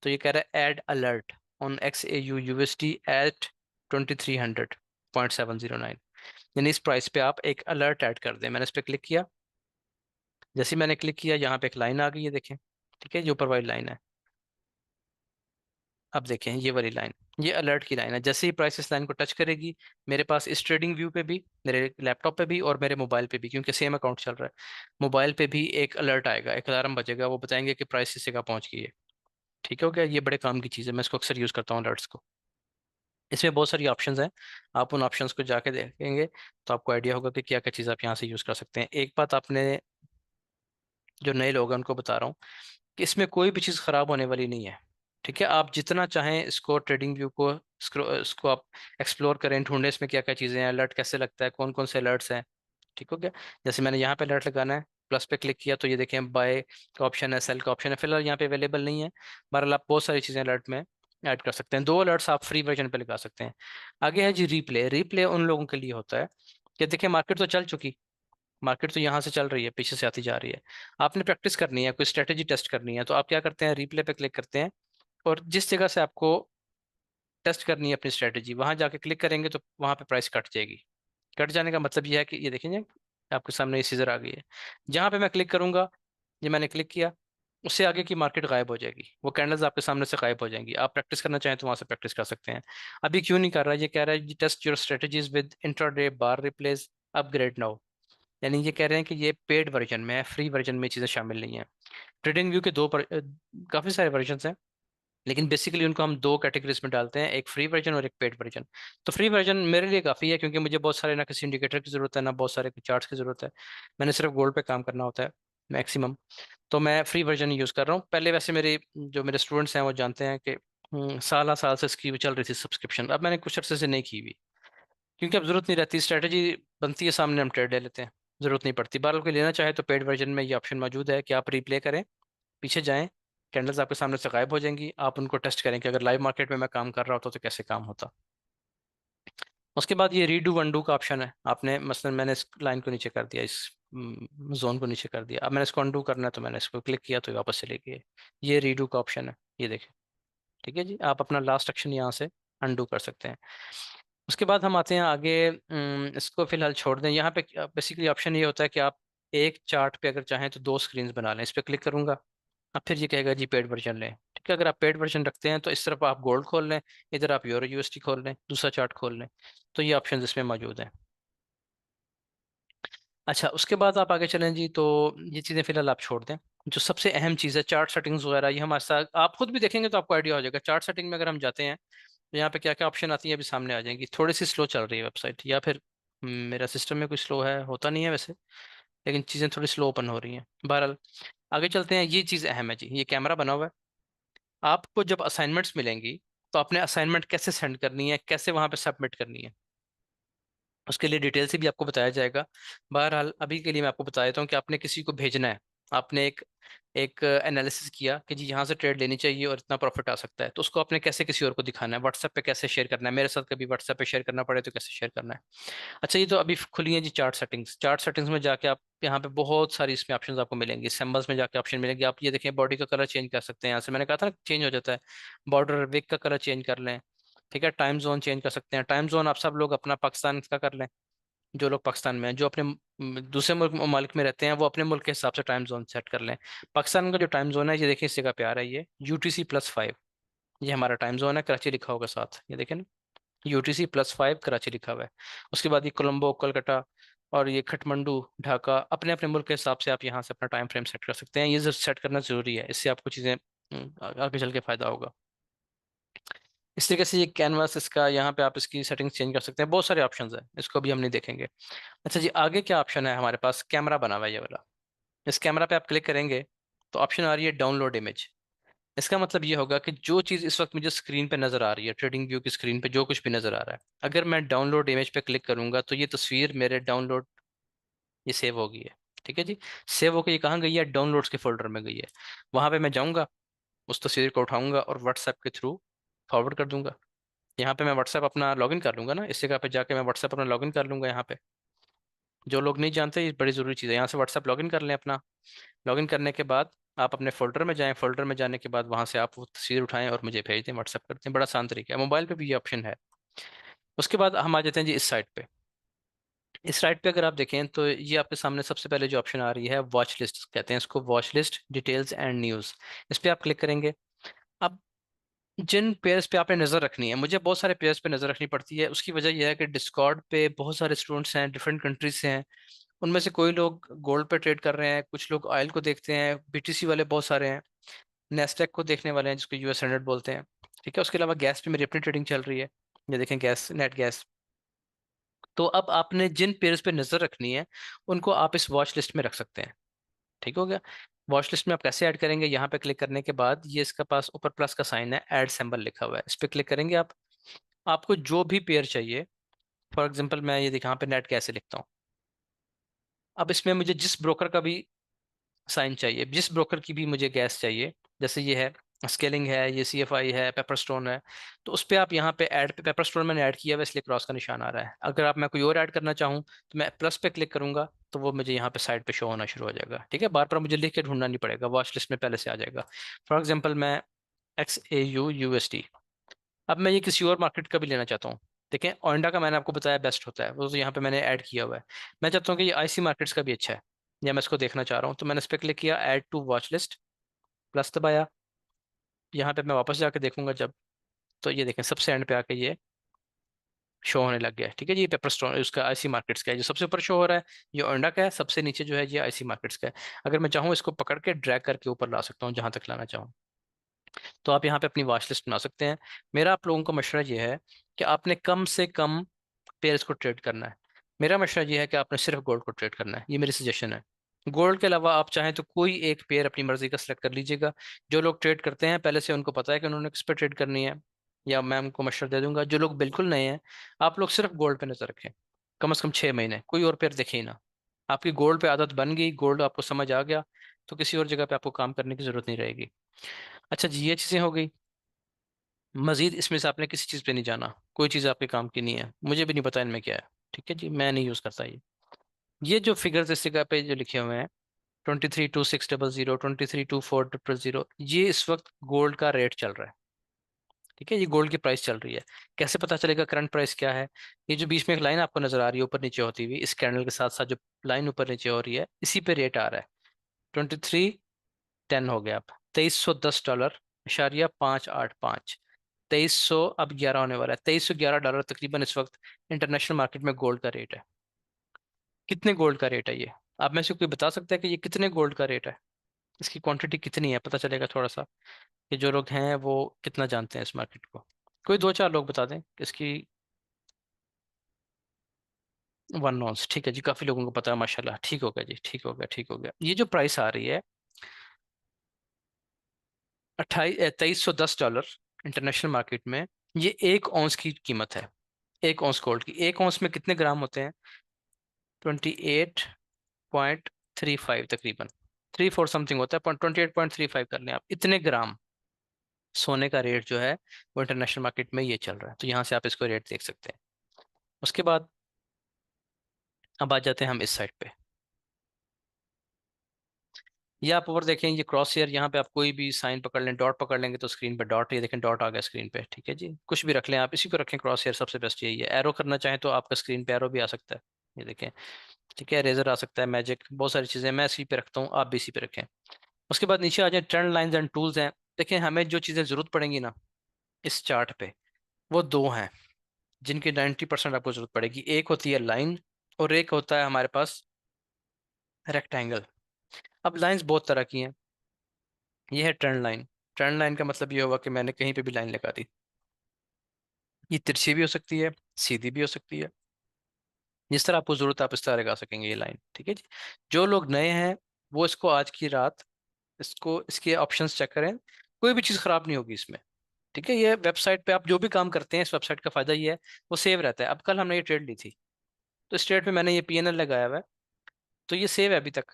तो ये कह रहा है add alert on XAU USD at 2300.709। यानी इस प्राइस पे आप एक अलर्ट ऐड कर दें। मैंने इस पर क्लिक किया, जैसे ही मैंने क्लिक किया यहाँ पे एक लाइन आ गई है, देखें। ठीक है, जो ऊपर वाली लाइन है, अब देखें ये वाली लाइन, ये अलर्ट की लाइन है। जैसे ही प्राइस इस लाइन को टच करेगी, मेरे पास इस ट्रेडिंग व्यू पे भी, मेरे लैपटॉप पे भी और मेरे मोबाइल पे भी, क्योंकि सेम अकाउंट चल रहा है, मोबाइल पे भी एक अलर्ट आएगा, एक अलार्म बजेगा, वो बताएंगे कि प्राइस इस जगह पहुंच गई है। ठीक है हो गया, ये बड़े काम की चीज़ है, मैं इसको अक्सर यूज़ करता हूँ अलर्ट्स को। इसमें बहुत सारी ऑप्शंस हैं, आप उन ऑप्शंस को जाके देखेंगे तो आपको आइडिया होगा कि क्या क्या चीज़ आप यहाँ से यूज़ कर सकते हैं। एक बात आपने, जो नए लोग हैं उनको बता रहा हूँ कि इसमें कोई भी चीज़ ख़राब होने वाली नहीं है। ठीक है, आप जितना चाहें इसको, ट्रेडिंग व्यू को, इसको आप एक्सप्लोर करें, ढूंढें इसमें क्या क्या चीज़ें हैं, अलर्ट कैसे लगता है, कौन कौन से अलर्ट्स हैं। ठीक हो गया। जैसे मैंने यहाँ पे अलर्ट लगाना है, प्लस पे क्लिक किया तो ये देखें बाय का ऑप्शन है, सेल का ऑप्शन है, फिलहाल यहाँ पे अवेलेबल नहीं है। बहरहाल आप बहुत सारी चीज़ें अलर्ट में ऐड कर सकते हैं। 2 अलर्ट्स आप फ्री वर्जन पे लगा सकते हैं। आगे है जी रीप्ले। रीप्ले उन लोगों के लिए होता है कि देखिए मार्केट तो चल चुकी, मार्केट तो यहाँ से चल रही है, पीछे से आती जा रही है, आपने प्रैक्टिस करनी है, कोई स्ट्रेटेजी टेस्ट करनी है, तो आप क्या करते हैं, रिप्ले पे क्लिक करते हैं, और जिस जगह से आपको टेस्ट करनी है अपनी स्ट्रेटेजी, वहां जाके क्लिक करेंगे तो वहां पे प्राइस कट जाएगी। कट जाने का मतलब ये है कि ये देखेंगे आपके सामने ये सीजर आ गई है, जहां पे मैं क्लिक करूंगा, ये मैंने क्लिक किया, उससे आगे की मार्केट गायब हो जाएगी, वो कैंडल्स आपके सामने से गायब हो जाएंगी। आप प्रैक्टिस करना चाहें तो वहां से प्रैक्टिस कर सकते हैं। अभी क्यों नहीं कर रहा, ये कह रहा है test your strategies with intraday bar replace upgrade now. यानी ये कह रहे हैं कि ये पेड वर्जन में है, फ्री वर्जन में चीज़ें शामिल नहीं है। ट्रेडिंग व्यू के काफ़ी सारे वर्जन हैं, लेकिन बेसिकली उनको हम 2 कैटेगरीज में डालते हैं, एक फ्री वर्जन और एक पेड वर्जन। तो फ्री वर्जन मेरे लिए काफ़ी है, क्योंकि मुझे बहुत सारे ना किसी इंडिकेटर की ज़रूरत है, ना बहुत सारे चार्ट्स की ज़रूरत है, मैंने सिर्फ गोल्ड पे काम करना होता है मैक्सिमम। तो मैं फ्री वर्जन यूज़ कर रहा हूँ। पहले वैसे मेरे जो मेरे स्टूडेंट्स हैं वो जानते हैं कि साल साल से इसकी चल रही थी सब्सक्रिप्शन, अब मैंने कुछ अर्से से नहीं की हुई, क्योंकि अब ज़रूरत नहीं रहती, स्ट्रेटजी बनती है सामने, हम ट्रेड ले लेते हैं, ज़रूरत नहीं पड़ती। बहरहाल कोई लेना चाहे तो पेड वर्जन में ये ऑप्शन मौजूद है कि आप रिप्ले करें, पीछे जाएं, कैंडल्स आपके सामने से गायब हो जाएंगी, आप उनको टेस्ट करें कि अगर लाइव मार्केट में मैं काम कर रहा होता तो कैसे काम होता। उसके बाद ये रीडू वनडू का ऑप्शन है, आपने मसलन मैंने इस लाइन को नीचे कर दिया, इस जोन को नीचे कर दिया, अब मैंने इसको अनडू करना है तो मैंने इसको क्लिक किया तो ये वापस चले गए। ये रीडू का ऑप्शन है, ये देखिए, ठीक है जी, आप अपना लास्ट एक्शन यहाँ से अनडू कर सकते हैं। उसके बाद हम आते हैं आगे, इसको फिलहाल छोड़ दें। यहाँ पे बेसिकली ऑप्शन ये होता है कि आप एक चार्ट पे अगर चाहें तो 2 स्क्रीन बना लें। इस पर क्लिक करूंगा, अब फिर ये कहेगा जी पेड वर्जन लें। ठीक है, अगर आप पेड वर्जन रखते हैं तो इस तरफ आप गोल्ड खोल लें, इधर आप यूरो यूएसडी खोल लें, दूसरा चार्ट खोल लें, तो ये ऑप्शन इसमें मौजूद हैं। अच्छा, उसके बाद आप आगे चलें जी, तो ये चीज़ें फिलहाल आप छोड़ दें। जो सबसे अहम चीज़ है चार्ट सेटिंग्स वगैरह, ये हमारे साथ आप खुद भी देखेंगे तो आपको आइडिया हो जाएगा। चार्ट सेटिंग में अगर हम जाते हैं तो यहाँ पे क्या क्या ऑप्शन आती है अभी सामने आ जाएंगी। थोड़ी सी स्लो चल रही है वेबसाइट, या फिर मेरा सिस्टम में कुछ स्लो है, होता नहीं है वैसे, लेकिन चीज़ें थोड़ी स्लो ओपन हो रही हैं। बहरहाल आगे चलते हैं। ये चीज़ अहम है जी, ये कैमरा बना हुआ है। आपको जब असाइनमेंट्स मिलेंगी तो आपने असाइनमेंट कैसे सेंड करनी है, कैसे वहां पे सबमिट करनी है, उसके लिए डिटेल से भी आपको बताया जाएगा। बहरहाल अभी के लिए मैं आपको बता देता हूँ कि आपने किसी को भेजना है, आपने एक एक एनालिसिस किया कि जी यहाँ से ट्रेड लेनी चाहिए और इतना प्रॉफिट आ सकता है, तो उसको आपने कैसे किसी और को दिखाना है, व्हाट्सएप पे कैसे शेयर करना है, मेरे साथ कभी व्हाट्सएप पे शेयर करना पड़े तो कैसे शेयर करना है। अच्छा, ये तो अभी खुली है जी चार्ट सेटिंग्स। चार्ट सेटिंग्स में जाके आप यहाँ पे बहुत सारी इसमें ऑप्शंस आपको मिलेंगे, सिंबल्स में जाके ऑप्शन मिलेंगे, आप ये देखें बॉडी का कलर चेंज कर सकते हैं, यहाँ से मैंने कहा था ना चेंज हो जाता है, बॉर्डर विक का कलर चेंज कर लें। ठीक है, टाइम जोन चेंज कर सकते हैं, टाइम जोन आप सब लोग अपना पाकिस्तान का कर लें, जो लोग पाकिस्तान में हैं, जो अपने दूसरे मुल्क ममालिक में रहते हैं वो अपने मुल्क के हिसाब से टाइम जोन सेट कर लें। पाकिस्तान का जो टाइम जोन है ये देखिए इस जगह पे आ रहा है, ये UTC+5, ये हमारा टाइम जोन है, कराची लिखा होगा साथ, ये देखें ना, UTC+5 कराची लिखा हुआ है। उसके बाद ये कोलंबो, कोलकाता और ये खटमंडू, ढाका, अपने अपने मुल्क के हिसाब से आप यहाँ से अपना टाइम फ्रेम सेट कर सकते हैं। ये सेट करना जरूरी है, इससे आपको चीज़ें आगे चल के फ़ायदा होगा। इस तरीके से ये कैनवास इसका, यहाँ पे आप इसकी सेटिंग्स चेंज कर सकते हैं, बहुत सारे ऑप्शंस हैं, इसको भी हम नहीं देखेंगे। अच्छा जी, आगे क्या ऑप्शन है हमारे पास, कैमरा बना हुआ है ये वाला। इस कैमरा पे आप क्लिक करेंगे तो ऑप्शन आ रही है डाउनलोड इमेज। इसका मतलब ये होगा कि जो चीज़ इस वक्त मुझे स्क्रीन पे नज़र आ रही है, ट्रेडिंग व्यू की स्क्रीन पे जो कुछ भी नज़र आ रहा है, अगर मैं डाउनलोड इमेज पे क्लिक करूंगा तो ये तस्वीर मेरे डाउनलोड, ये सेव हो गई है। ठीक है जी, सेव होकर ये कहाँ गई है, डाउनलोड्स के फोल्डर में गई है। वहां पे मैं जाऊंगा, उस तस्वीर को उठाऊंगा और व्हाट्सएप के थ्रू फॉरवर्ड कर दूंगा। यहाँ पे मैं व्हाट्सएप अपना लॉगिन कर लूंगा ना, इस जगह पे जाके मैं व्हाट्सएप अपना लॉगिन कर लूंगा। यहाँ पे जो लोग नहीं जानते, ये बड़ी ज़रूरी चीज़ है, यहाँ से व्हाट्सएप लॉगिन कर लें अपना। लॉगिन करने के बाद आप अपने फोल्डर में जाएं, फोल्डर में जाने के बाद वहां से आप वो तस्वीर उठाएं और मुझे भेज दें, व्हाट्सएप कर दें। बड़ा आसान तरीका है, मोबाइल पे भी ये ऑप्शन है। उसके बाद हम आ जाते हैं जी इस साइट पे। इस साइट पे अगर आप देखें तो ये आपके सामने सबसे पहले जो ऑप्शन आ रही है वॉच लिस्ट कहते हैं इसको, watch list details and news. इस पे आप क्लिक करेंगे। अब जिन पेयर्स पे आपने नज़र रखनी है, मुझे बहुत सारे पेयर्स पे नज़र रखनी पड़ती है, उसकी वजह यह है कि डिस्कॉर्ड पे बहुत सारे स्टूडेंट्स हैं, डिफरेंट कंट्रीज से हैं। उनमें से कोई लोग गोल्ड पे ट्रेड कर रहे हैं, कुछ लोग ऑयल को देखते हैं, BTC वाले बहुत सारे हैं, नेस्टेक को देखने वाले हैं जिसको US 100 बोलते हैं। ठीक है, उसके अलावा गैस पे मेरी अपनी ट्रेडिंग चल रही है, ये देखें गैस, नेट गैस। तो अब आपने जिन पेयर्स पे नज़र रखनी है उनको आप इस वॉच लिस्ट में रख सकते हैं। ठीक हो गया। वॉच लिस्ट में आप कैसे ऐड करेंगे, यहाँ पे क्लिक करने के बाद ये इसका पास ऊपर प्लस का साइन है, ऐड सिंबल लिखा हुआ है, इस पे क्लिक करेंगे आप। आपको जो भी पेयर चाहिए, फॉर एग्जांपल मैं ये यहाँ पे नेट कैसे लिखता हूँ। अब इसमें मुझे जिस ब्रोकर का भी साइन चाहिए, जिस ब्रोकर की भी मुझे गैस चाहिए, जैसे ये है स्केलिंग है, ये CFI है, पेपर स्टोन है। तो उस पर आप यहाँ पे ऐड पे, पेपर स्टोन मैंने ऐड किया हुआ है, इसलिए क्रॉस का निशान आ रहा है। अगर आप मैं कोई और ऐड करना चाहूँ तो मैं प्लस पे क्लिक करूंगा, तो वो मुझे यहाँ पे साइड पे शो होना शुरू हो जाएगा। ठीक है, बार बार मुझे लिख के ढूंढना नहीं पड़ेगा, वॉच लिस्ट में पहले से आ जाएगा। फॉर एग्जाम्पल मैं XAU USD, अब मैं ये किसी और मार्केट का भी लेना चाहता हूँ। देखें, ओइंडा का मैंने आपको बताया बेस्ट होता है, वो तो यहाँ पे मैंने ऐड किया हुआ है। मैं चाहता हूँ कि ये IC मार्केट्स का भी अच्छा है, या मैं इसको देखना चाह रहा हूँ, तो मैंने इस पर क्लिक किया, add to watch list, plus दबाया। यहाँ पे मैं वापस जाके देखूंगा जब, तो ये देखें सबसे एंड पे आके ये शो होने लग गया है। ठीक है जी, ये पेपर स्टोन उसका IC मार्केट्स का है, जो सबसे ऊपर शो हो रहा है ये ओइंडा का है, सबसे नीचे जो है ये IC मार्केट्स का है। अगर मैं चाहूँ इसको पकड़ के ड्रैग करके ऊपर ला सकता हूँ जहां तक लाना चाहूँ। तो आप यहाँ पे अपनी वॉच लिस्ट बना सकते हैं। मेरा आप लोगों को मशवरा ये है कि आपने कम से कम पेयर्स को ट्रेड करना है। मेरा मशवरा ये है कि आपने सिर्फ गोल्ड को ट्रेड करना है, ये मेरी सजेशन है। गोल्ड के अलावा आप चाहें तो कोई एक पेयर अपनी मर्जी का सिलेक्ट कर लीजिएगा। जो लोग ट्रेड करते हैं पहले से उनको पता है कि उन्होंने किस पर ट्रेड करनी है, या मैं उनको मशवरा दे दूंगा। जो लोग बिल्कुल नए हैं, आप लोग सिर्फ गोल्ड पे नजर रखें, कम से कम 6 महीने, कोई और पेयर देखें ही ना। आपकी गोल्ड पे आदत बन गई, गोल्ड आपको समझ आ गया, तो किसी और जगह पे आपको काम करने की जरूरत नहीं रहेगी। अच्छा जी, ये चीज़ें हो गई। मजीद इसमें से आपने किसी चीज़ पे नहीं जाना, कोई चीज़ आपके काम की नहीं है, मुझे भी नहीं पता इनमें क्या है। ठीक है जी, मैं नहीं यूज़ करता ये जो फिगर्स इस जगह पे जो लिखे हुए हैं, 232600, 232400, ये इस वक्त गोल्ड का रेट चल रहा है। ठीक है, ये गोल्ड की प्राइस चल रही है। कैसे पता चलेगा करंट प्राइस क्या है? ये जो बीच में एक लाइन आपको नजर आ रही है ऊपर नीचे होती हुई, इस कैंडल के साथ साथ जो लाइन ऊपर नीचे हो रही है, इसी पे रेट आ रहा है। 2310 हो गया, अब $2310.585। 2300 अब 11 होने वाला है, $2311 तकरीबन इस वक्त इंटरनेशनल मार्केट में गोल्ड का रेट है। कितने गोल्ड का रेट है ये? आप में से कोई बता सकता है कि ये कितने गोल्ड का रेट है? इसकी क्वांटिटी कितनी है, पता चलेगा थोड़ा सा, कि जो लोग हैं वो कितना जानते हैं इस मार्केट को। कोई दो चार लोग बता दें कि इसकी। 1 नॉन्स, ठीक है जी, काफी लोगों को पता है माशाल्लाह। ठीक हो गया जी, ठीक हो गया, ठीक हो गया। ये जो प्राइस आ रही है 2310 डॉलर इंटरनेशनल मार्केट में, ये 1 औंस की कीमत है। 1 औंस गोल्ड की, 1 औंस में कितने ग्राम होते हैं? 28.35 तकरीबन, 34 समथिंग होता है, 28.35 कर लें आप। इतने ग्राम सोने का रेट जो है वो इंटरनेशनल मार्केट में ये चल रहा है, तो यहाँ से आप इसको रेट देख सकते हैं। उसके बाद अब आ जाते हैं हम इस साइड पे। ये आप ऊपर देखें, ये क्रॉस हेयर, यहाँ पे आप कोई भी साइन पकड़ लें, डॉट पकड़ लेंगे तो स्क्रीन पे डॉट, ये देखें डॉट आ गया स्क्रीन पे। ठीक है जी, कुछ भी रख लें आप, इसी को रखें क्रॉस हेयर, सबसे बेस्ट यही है। एरो करना चाहें तो आपका स्क्रीन पे एरो भी आ सकता है, ये देखें। ठीक है, रेजर आ सकता है, मैजिक, बहुत सारी चीज़ें, मैं इसी पे रखता हूँ, आप भी इसी पे रखें। उसके बाद नीचे आ जाए, ट्रेंड लाइंस एंड टूल्स हैं। देखें, हमें जो चीज़ें जरूरत पड़ेंगी ना इस चार्ट पे, वो दो हैं जिनकी 90% आपको जरूरत पड़ेगी। एक होती है लाइन, और एक होता है हमारे पास रेक्टेंगल। अब लाइंस बहुत तरह की हैं। ये है ट्रेंड लाइन। ट्रेंड लाइन का मतलब ये होगा कि मैंने कहीं पे भी लाइन लगा दी, ये तिरछी भी हो सकती है, सीधी भी हो सकती है, जिस तरह आपको जरूरत है आप इस तरह लगा सकेंगे ये लाइन। ठीक है जी। जो लोग नए हैं वो इसको आज की रात, इसको इसके ऑप्शंस चेक करें, कोई भी चीज़ खराब नहीं होगी इसमें। ठीक है, ये वेबसाइट पे आप जो भी काम करते हैं, इस वेबसाइट का फायदा ये है वो सेव रहता है। अब कल हमने ये ट्रेड ली थी, तो इस ट्रेड में मैंने ये PNL लगाया हुआ है, तो ये सेव है अभी तक,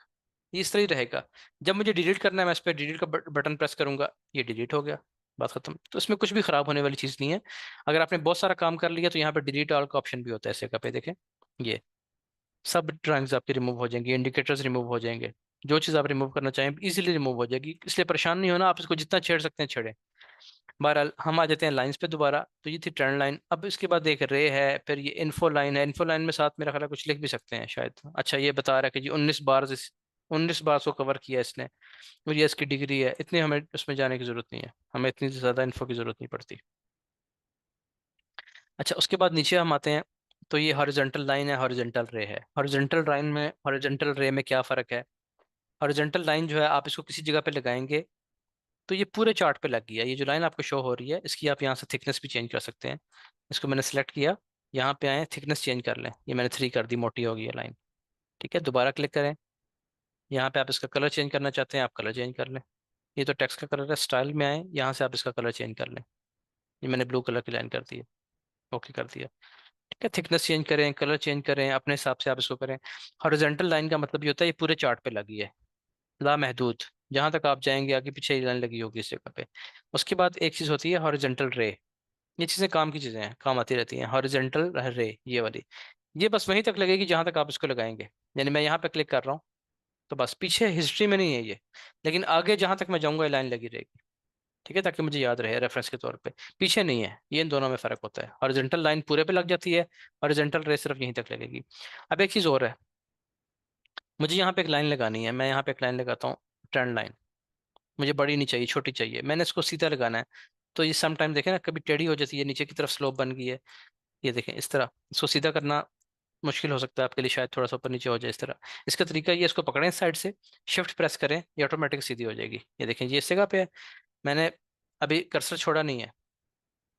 ये इस तरह ही रहेगा। जब मुझे डिलीट करना है मैं इस पर डिलीट का बटन प्रेस करूंगा, ये डिलीट हो गया, बात खत्म। तो इसमें कुछ भी खराब होने वाली चीज़ नहीं है। अगर आपने बहुत सारा काम कर लिया तो यहाँ पे डिलीट ऑल का ऑप्शन भी होता है, ऐसे का पे देखें, ये सब ड्राइंग्स आपकी रिमूव हो जाएंगी, इंडिकेटर्स रिमूव हो जाएंगे। जो चीज़ आप रिमूव करना चाहें इजीली रिमूव हो जाएगी, इसलिए परेशान नहीं होना, आप इसको जितना छेड़ सकते हैं छेड़ें। बहरहाल हम आ जाते हैं लाइंस पे दोबारा। तो ये थी ट्रेंड लाइन। अब इसके बाद एक रे है, फिर ये इन्फो लाइन है। इन्फो लाइन में साथ मेरा ख्याल है कुछ लिख भी सकते हैं शायद। अच्छा, ये बता रहा है कि जी 19 बार, 19 बार को कवर किया इसने, और ये इसकी डिग्री है। इतनी हमें उसमें जाने की जरूरत नहीं है, हमें इतनी ज़्यादा इन्फो की जरूरत नहीं पड़ती। अच्छा, उसके बाद नीचे हम आते हैं, तो ये हॉरिजॉन्टल लाइन है, हॉरिजॉन्टल रे है। हॉरिजॉन्टल लाइन में, हॉरिजॉन्टल रे में क्या फ़र्क है? हॉरिजॉन्टल लाइन जो है आप इसको किसी जगह पे लगाएंगे तो ये पूरे चार्ट पे लग गया। ये जो लाइन आपको शो हो रही है इसकी आप यहाँ से थिकनेस भी चेंज कर सकते हैं। इसको मैंने सेलेक्ट किया, यहाँ पे आए, थिकनेस चेंज कर लें, ये मैंने 3 कर दी, मोटी हो गई है लाइन। ठीक है, दोबारा क्लिक करें, यहाँ पे आप इसका कलर चेंज करना चाहते हैं, आप कलर चेंज कर लें। ये तो टेक्स्ट का कलर है, स्टाइल में आए, यहाँ से आप इसका कलर चेंज कर लें। ये मैंने ब्लू कलर की लाइन कर दी है, ओके कर दिया। ठीक है, थिकनेस चेंज करें, कलर चेंज करें, अपने हिसाब से आप इसको करें। हॉरिजॉन्टल लाइन का मतलब ये होता है ये पूरे चार्ट पे लगी है, लामहदूद, जहाँ तक आप जाएंगे आगे पीछे ही लाइन लगी होगी इस जगह पे। उसके बाद एक चीज़ होती है हॉरिजेंटल रे। ये चीज़ें काम की चीज़ें हैं, काम आती रहती हैं। हॉरिजेंटल रे ये वाली, ये बस वहीं तक लगेगी जहाँ तक आप इसको लगाएंगे। यानी मैं यहाँ पे क्लिक कर रहा हूँ तो बस पीछे हिस्ट्री में नहीं है ये, लेकिन आगे जहाँ तक मैं जाऊँगा ये लाइन लगी रहेगी। ठीक है, ताकि मुझे याद रहे रेफरेंस के तौर पे। पीछे नहीं है, ये इन दोनों में फ़र्क होता है। हॉरिजेंटल लाइन पूरे पे लग जाती है, हॉरिजेंटल रे सिर्फ यहीं तक लगेगी। अब एक चीज़ और है, मुझे यहाँ पे एक लाइन लगानी है। मैं यहाँ पे एक लाइन लगाता हूँ, ट्रेंड लाइन। मुझे बड़ी नहीं चाहिए, छोटी चाहिए, मैंने इसको सीधा लगाना है। तो ये सम टाइम देखें ना, कभी टेढ़ी हो जाती है, नीचे की तरफ स्लोप बन गई है। ये देखें इस तरह, इसको सीधा करना मुश्किल हो सकता है आपके लिए, शायद थोड़ा सा ऊपर नीचे हो जाए इस तरह। इसका तरीका ये, इसको पकड़ें साइड से, शिफ्ट प्रेस करें, ये ऑटोमेटिक सीधी हो जाएगी। ये देखें ये इस जगह पे है, मैंने अभी कर्सर छोड़ा नहीं है,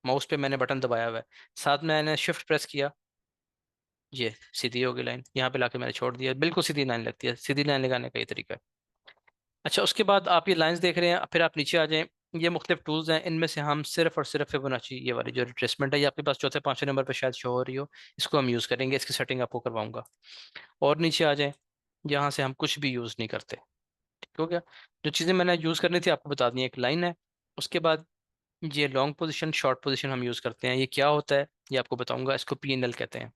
माउस पे मैंने बटन दबाया हुआ है, साथ में मैंने शिफ्ट प्रेस किया, ये सीधी हो गई लाइन। यहाँ पे लाके मैंने छोड़ दिया, बिल्कुल सीधी लाइन लगती है। सीधी लाइन लगाने का ये तरीका है। अच्छा, उसके बाद आप ये लाइंस देख रहे हैं, फिर आप नीचे आ जाएं। ये मुख्तलिफ टूल्स हैं, इनमें से हम सिर्फ और सिर्फ फिबोनाची, ये वाली जो रिट्रेसमेंट है, ये आपके पास चौथे पांचवें नंबर पर शायद शो हो रही हो, इसको हम यूज़ करेंगे। इसकी सेटिंग आपको करवाऊंगा। और नीचे आ जाएं, यहाँ से हम कुछ भी यूज़ नहीं करते। ठीक हो गया। जो चीज़ें मैंने यूज़ करनी थी आपको बता दी, एक लाइन है। उसके बाद ये लॉन्ग पोजीशन शॉर्ट पोजीशन हम यूज़ करते हैं। ये क्या होता है ये आपको बताऊंगा, इसको पीएनएल कहते हैं।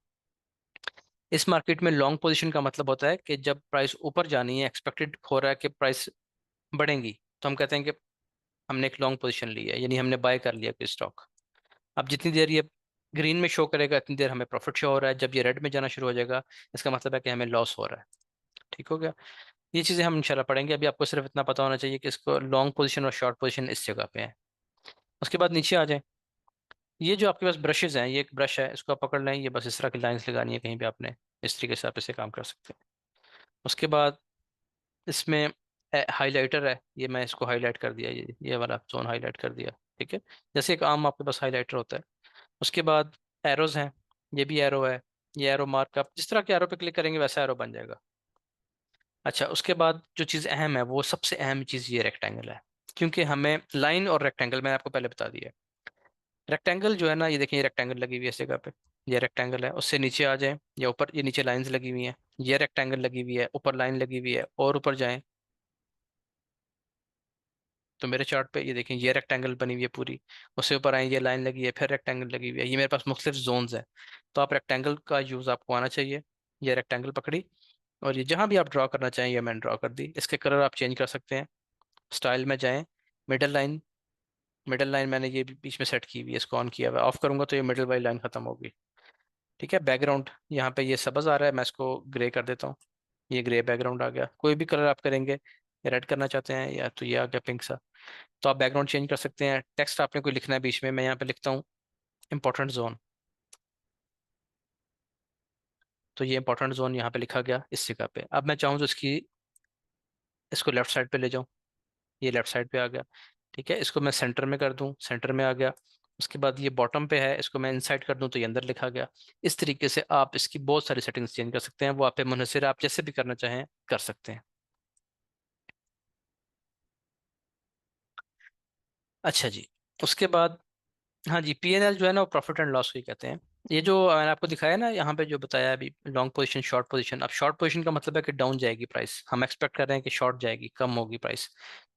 इस मार्केट में लॉन्ग पोजीशन का मतलब होता है कि जब प्राइस ऊपर जानी है, एक्सपेक्टेड हो रहा है कि प्राइस बढ़ेंगी, तो हम कहते हैं कि हमने एक लॉन्ग पोजीशन ली है, यानी हमने बाय कर लिया कोई स्टॉक। अब जितनी देर ये ग्रीन में शो करेगा इतनी देर हमें प्रॉफिट शो हो रहा है, जब ये रेड में जाना शुरू हो जाएगा इसका मतलब है कि हमें लॉस हो रहा है। ठीक हो गया। ये चीज़ें हम इंशाल्लाह पढ़ेंगे, अभी आपको सिर्फ इतना पता होना चाहिए कि इसको लॉन्ग पोजीशन और शॉर्ट पोजीशन इस जगह पे है। उसके बाद नीचे आ जाए, ये जो आपके पास ब्रशेज हैं, ये एक ब्रश है, इसको आप पकड़ लें, ये बस इस तरह की लाइंस लगानी है कहीं भी आपने, इस तरीके से आप इसे काम कर सकते हैं। उसके बाद इसमें हाइलाइटर है, ये मैं इसको हाईलाइट कर दिया, ये वाला जोन हाईलाइट कर दिया। ठीक है, जैसे एक आम आपके पास हाईलाइटर होता है। उसके बाद एरोज हैं, ये भी एरो है। ये एरो मार्क, आप जिस तरह के एरो पे क्लिक करेंगे वैसा एरो बन जाएगा। अच्छा, उसके बाद जो चीज़ अहम है, वो सबसे अहम चीज़ ये रेक्टेंगल है, क्योंकि हमें लाइन और रेक्टेंगल मैंने आपको पहले बता दिया है। रेक्टेंगल जो है ना, ये देखिए, ये रेक्टेंगल लगी हुई है इस जगह पे, ये रेक्टेंगल है। उससे नीचे आ जाएं या ऊपर, ये नीचे लाइंस लगी हुई हैं, ये रेक्टेंगल लगी हुई है, ऊपर लाइन लगी हुई है, और ऊपर जाएं तो मेरे चार्ट पे ये देखें, ये रेक्टेंगल बनी हुई है पूरी। उससे ऊपर आए, ये लाइन लगी है, फिर रेक्टेंगल लगी हुई है। ये मेरे पास मुख्तलिफ जोन्स हैं। तो आप रेक्टेंगल का यूज़ आपको आना चाहिए। ये रेक्टेंगल पकड़ी, और ये जहाँ भी आप ड्रॉ करना चाहें, ये मैंने ड्रॉ कर दी। इसके कलर आप चेंज कर सकते हैं। स्टाइल में जाएं, मिडल लाइन, मिडल लाइन मैंने ये बीच में सेट की हुई है, इसको ऑन किया हुआ है। ऑफ करूंगा तो ये मिडल वाली लाइन खत्म होगी। ठीक है, बैकग्राउंड यहाँ पे ये सब्ज़ आ रहा है, मैं इसको ग्रे कर देता हूँ। ये ग्रे बैकग्राउंड आ गया। कोई भी कलर आप करेंगे, रेड करना चाहते हैं या तो ये आ गया पिंक सा, तो आप बैकग्राउंड चेंज कर सकते हैं। टेक्स्ट आपने कोई लिखना है बीच में, मैं यहाँ पे लिखता हूँ इंपॉर्टेंट जोन, तो ये इंपॉर्टेंट जोन यहाँ पे लिखा गया इस जगह पे। अब मैं चाहूँ तो इसको लेफ्ट साइड पे ले जाऊँ, ये लेफ्ट साइड पे आ गया। ठीक है, इसको मैं सेंटर में कर दूँ, सेंटर में आ गया। उसके बाद ये बॉटम पे है, इसको मैं इनसाइड कर दूं तो ये अंदर लिखा गया। इस तरीके से आप इसकी बहुत सारी सेटिंग्स चेंज कर सकते हैं, वो आप पे मुनहसर है, आप जैसे भी करना चाहें कर सकते हैं। अच्छा जी, उसके बाद हाँ जी, पीएनएल जो है ना, वो प्रॉफिट एंड लॉस को ही कहते हैं। ये जो मैंने आपको दिखाया ना यहाँ पे, जो बताया अभी, लॉन्ग पोजीशन शॉर्ट पोजीशन। अब शॉर्ट पोजीशन का मतलब है कि डाउन जाएगी प्राइस, हम एक्सपेक्ट कर रहे हैं कि शॉर्ट जाएगी, कम होगी प्राइस।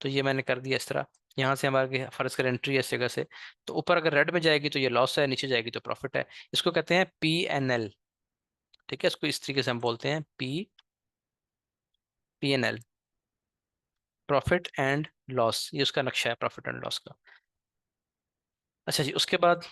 तो ये मैंने कर दिया इस तरह। यहाँ से हमारे फर्ज कर एंट्री है इस जगह से, तो ऊपर अगर रेड में जाएगी तो ये लॉस है, नीचे जाएगी तो प्रॉफिट है। इसको कहते हैं पीएनएल। ठीक है, इसको इस तरीके से हम बोलते हैं, पीएनएल, प्रॉफिट एंड लॉस। ये उसका नक्शा है प्रॉफिट एंड लॉस का। अच्छा जी, उसके बाद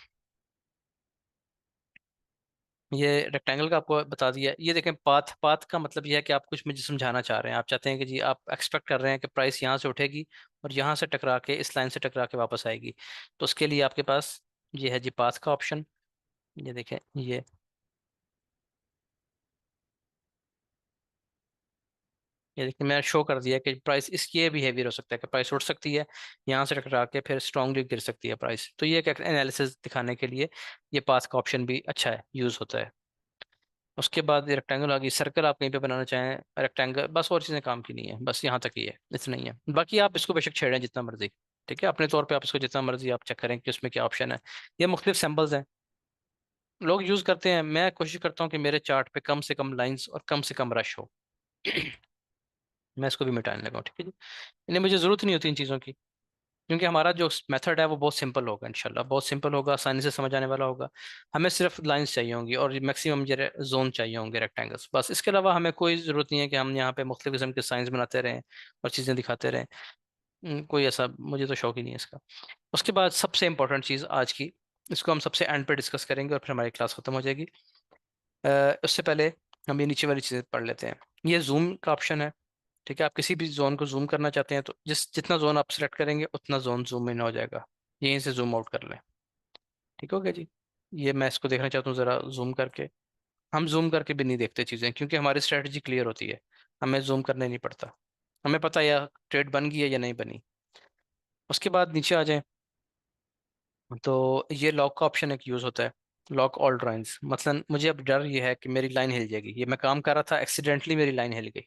ये रेक्टेंगल का आपको बता दिया। ये देखें, पाथ, पाथ का मतलब ये है कि आप कुछ मुझे समझाना चाह रहे हैं। आप चाहते हैं कि जी, आप एक्सपेक्ट कर रहे हैं कि प्राइस यहाँ से उठेगी और यहाँ से टकरा के, इस लाइन से टकरा के वापस आएगी। तो उसके लिए आपके पास ये है जी पाथ का ऑप्शन। ये देखें, ये देखिए मैंने शो कर दिया कि प्राइस, इसकी ये बिहेवियर हो सकता है कि प्राइस उठ सकती है, यहाँ से टकरा के फिर स्ट्रांगली गिर सकती है प्राइस। तो ये एक एनालिसिस दिखाने के लिए ये पाथ का ऑप्शन भी अच्छा है, यूज़ होता है। उसके बाद रेक्टेंगल आ गई। सर्कल आप कहीं पे बनाना चाहें, रेक्टेंगल, बस और चीज़ें काम की नहीं है, बस यहाँ तक ही है, इतना ही है। बाकी आप इसको बेशक छेड़ें जितना मर्जी। ठीक है, अपने तौर पे आप इसको जितना मर्जी आप चेक करें कि उसमें क्या ऑप्शन है। ये मुख्तलिफ सैम्पल्स हैं, लोग यूज़ करते हैं। मैं कोशिश करता हूँ कि मेरे चार्ट पे कम से कम लाइंस और कम से कम रश हो। मैं इसको भी मिटाने लगा हूँ, ठीक है जी। इन्हें मुझे ज़रूरत नहीं होती इन चीज़ों की, क्योंकि हमारा जो मेथड है वो बहुत सिंपल होगा इंशाल्लाह, बहुत सिंपल होगा, आसानी से समझ आने वाला होगा। हमें सिर्फ लाइंस चाहिए होंगी और मैक्सिमम जोन चाहिए होंगे, रेक्टेंगल्स, बस। इसके अलावा हमें कोई ज़रूरत नहीं है कि हम यहाँ पे मुख्तलिफ किस्म के साइंस बनाते रहें और चीज़ें दिखाते रहें। कोई ऐसा मुझे तो शौक ही नहीं है इसका। उसके बाद सबसे इंपॉर्टेंट चीज़ आज की, इसको हम सबसे एंड पे डिस्कस करेंगे और फिर हमारी क्लास खत्म हो जाएगी। उससे पहले हम ये नीचे वाली चीज़ें पढ़ लेते हैं। ये जूम का ऑप्शन है, ठीक है। आप किसी भी जोन को जूम करना चाहते हैं तो जितना जोन आप सेलेक्ट करेंगे उतना जोन जूम इन हो जाएगा। यहीं से जूम आउट कर लें, ठीक हो गया जी। ये मैं इसको देखना चाहता हूँ ज़रा जूम करके। हम जूम करके भी नहीं देखते चीज़ें, क्योंकि हमारी स्ट्रेटजी क्लियर होती है, हमें जूम करने नहीं पड़ता। हमें पता है या ट्रेड बन गई है या नहीं बनी। उसके बाद नीचे आ जाएं तो ये लॉक का ऑप्शन एक यूज़ होता है, लॉक ऑल ड्राइंग्स। मसलन मुझे अब डर ये है कि मेरी लाइन हिल जाएगी, ये मैं काम कर रहा था, एक्सीडेंटली मेरी लाइन हिल गई।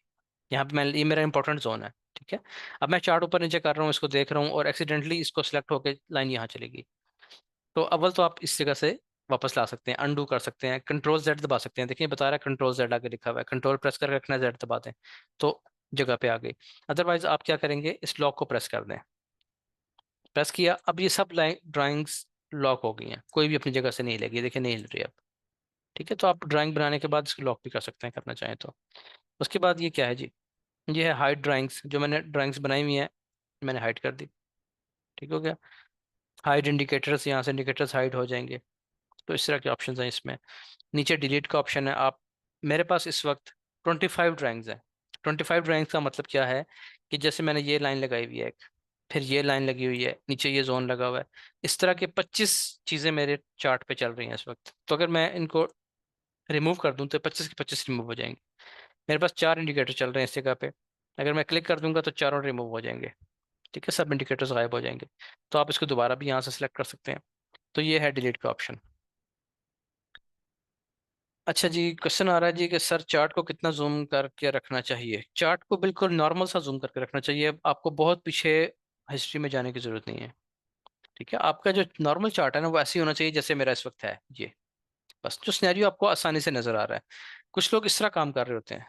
यहाँ पे मैं, ये मेरा इंपॉर्टेंट जोन है, ठीक है। अब मैं चार्ट ऊपर नीचे कर रहा हूँ, इसको देख रहा हूँ और एक्सीडेंटली इसको सिलेक्ट होकर लाइन यहाँ चलेगी। तो अव्वल तो आप इस जगह से वापस ला सकते हैं, अनडू कर सकते हैं, कंट्रोल जेड दबा सकते हैं। देखिए बता रहा है कंट्रोल जेड आगे लिखा हुआ है, कंट्रोल प्रेस करके रखना, जेड दबा दें तो जगह पे आ गई। अदरवाइज आप क्या करेंगे, इस लॉक को प्रेस कर दें। प्रेस किया, अब ये सब लाइन ड्राइंग्स लॉक हो गई हैं, कोई भी अपनी जगह से नहीं हिलेगी, देखिए नहीं हिल रही अब, ठीक है। तो आप ड्राइंग बनाने के बाद इसको लॉक भी कर सकते हैं करना चाहें तो। उसके बाद ये क्या है जी, ये है हाइड ड्राइंग्स। जो मैंने ड्राइंग्स बनाई हुई हैं मैंने हाइड कर दी, ठीक हो गया। हाइड इंडिकेटर्स, यहाँ से इंडिकेटर्स हाइड हो जाएंगे। तो इस तरह के ऑप्शन हैं इसमें। नीचे डिलीट का ऑप्शन है। आप, मेरे पास इस वक्त 25 ड्राइंग्स हैं। 25 ड्राइंग्स का मतलब क्या है कि जैसे मैंने ये लाइन लगाई हुई है एक, फिर ये लाइन लगी हुई है, नीचे ये जोन लगा हुआ है, इस तरह के 25 चीज़ें मेरे चार्ट पे चल रही हैं इस वक्त। तो अगर मैं इनको रिमूव कर दूं तो 25 के 25 रिमूव हो जाएंगे। मेरे पास 4 इंडिकेटर चल रहे हैं इस जगह पे, अगर मैं क्लिक कर दूंगा तो चारों रिमूव हो जाएंगे, ठीक है, सब इंडिकेटर्स गायब हो जाएंगे। तो आप इसको दोबारा भी यहाँ से सिलेक्ट कर सकते हैं। तो ये है डिलीट का ऑप्शन। अच्छा जी, क्वेश्चन आ रहा है जी कि सर चार्ट को कितना जूम करके रखना चाहिए। चार्ट को बिल्कुल नॉर्मल सा जूम करके रखना चाहिए, आपको बहुत पीछे हिस्ट्री में जाने की जरूरत नहीं है, ठीक है। आपका जो नॉर्मल चार्ट है ना वो ऐसे ही होना चाहिए जैसे मेरा इस वक्त है ये, बस जो सिनेरियो आपको आसानी से नजर आ रहा है। कुछ लोग इस तरह काम कर रहे होते हैं,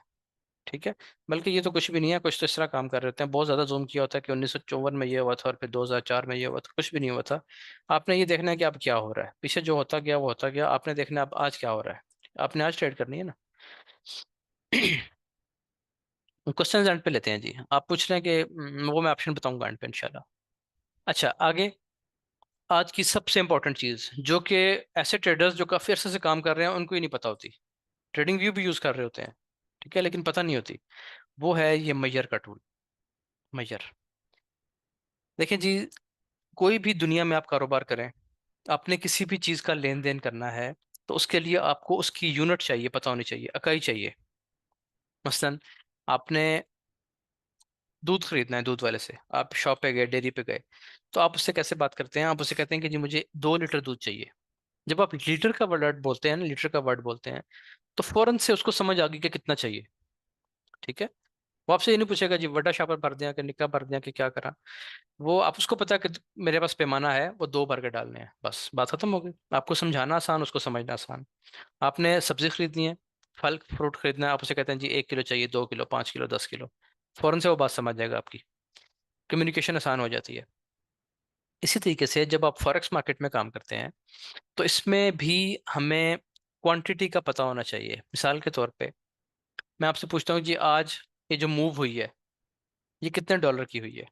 ठीक है, बल्कि ये तो कुछ भी नहीं है, कुछ तो इस तरह काम कर रहे होते हैं, बहुत ज्यादा जूम किया होता है कि 1954 में ये हुआ था और फिर 2004 में ये हुआ था, कुछ भी नहीं हुआ था। आपने ये देखना है कि अब क्या हो रहा है, पीछे जो होता गया वो होता गया, आपने देखना है अब आज क्या हो रहा है, आपने आज ट्रेड करनी है ना। क्वेश्चन एंड पे लेते हैं जी। आप पूछ रहे हैं कि वो मैं ऑप्शन बताऊंगा एंड पे इंशाल्लाह। अच्छा, आगे आज की सबसे इंपॉर्टेंट चीज जो कि ऐसे ट्रेडर्स जो काफी अरसे से काम कर रहे हैं उनको ही नहीं पता होती, ट्रेडिंग व्यू भी यूज कर रहे होते हैं, ठीक है, लेकिन पता नहीं होती, वो है ये मैयर का टूल। मैयर, देखें जी, कोई भी दुनिया में आप कारोबार करें, आपने किसी भी चीज का लेन देन करना है तो उसके लिए आपको उसकी यूनिट चाहिए, पता होनी चाहिए, इकाई चाहिए। मसलन आपने दूध खरीदना है, दूध वाले से आप शॉप पे गए, डेयरी पे गए, तो आप उससे कैसे बात करते हैं, आप उससे कहते हैं कि जी मुझे 2 लीटर दूध चाहिए। जब आप लीटर का वर्ड बोलते हैं ना, लीटर का वर्ड बोलते हैं, तो फौरन से उसको समझ आ गई कि कितना चाहिए, ठीक है। वो आपसे ये नहीं पूछेगा जी बड़ा शापर भर दिया कि निक्का भर दिया कि क्या करा। वो आप उसको पता है कि मेरे पास पैमाना है, वो 2 भर के डालने हैं, बस बात खत्म हो गई। आपको समझाना आसान, उसको समझना आसान। आपने सब्जी खरीदनी है, फल फ्रूट खरीदना है, आप उसे कहते हैं जी 1 किलो चाहिए, 2 किलो, 5 किलो, 10 किलो, फौरन से वो बात समझ जाएगा आपकी, कम्युनिकेशन आसान हो जाती है। इसी तरीके से जब आप फॉरेक्स मार्केट में काम करते हैं तो इसमें भी हमें क्वांटिटी का पता होना चाहिए। मिसाल के तौर पे मैं आपसे पूछता हूँ जी आज ये जो मूव हुई है ये कितने डॉलर की हुई है,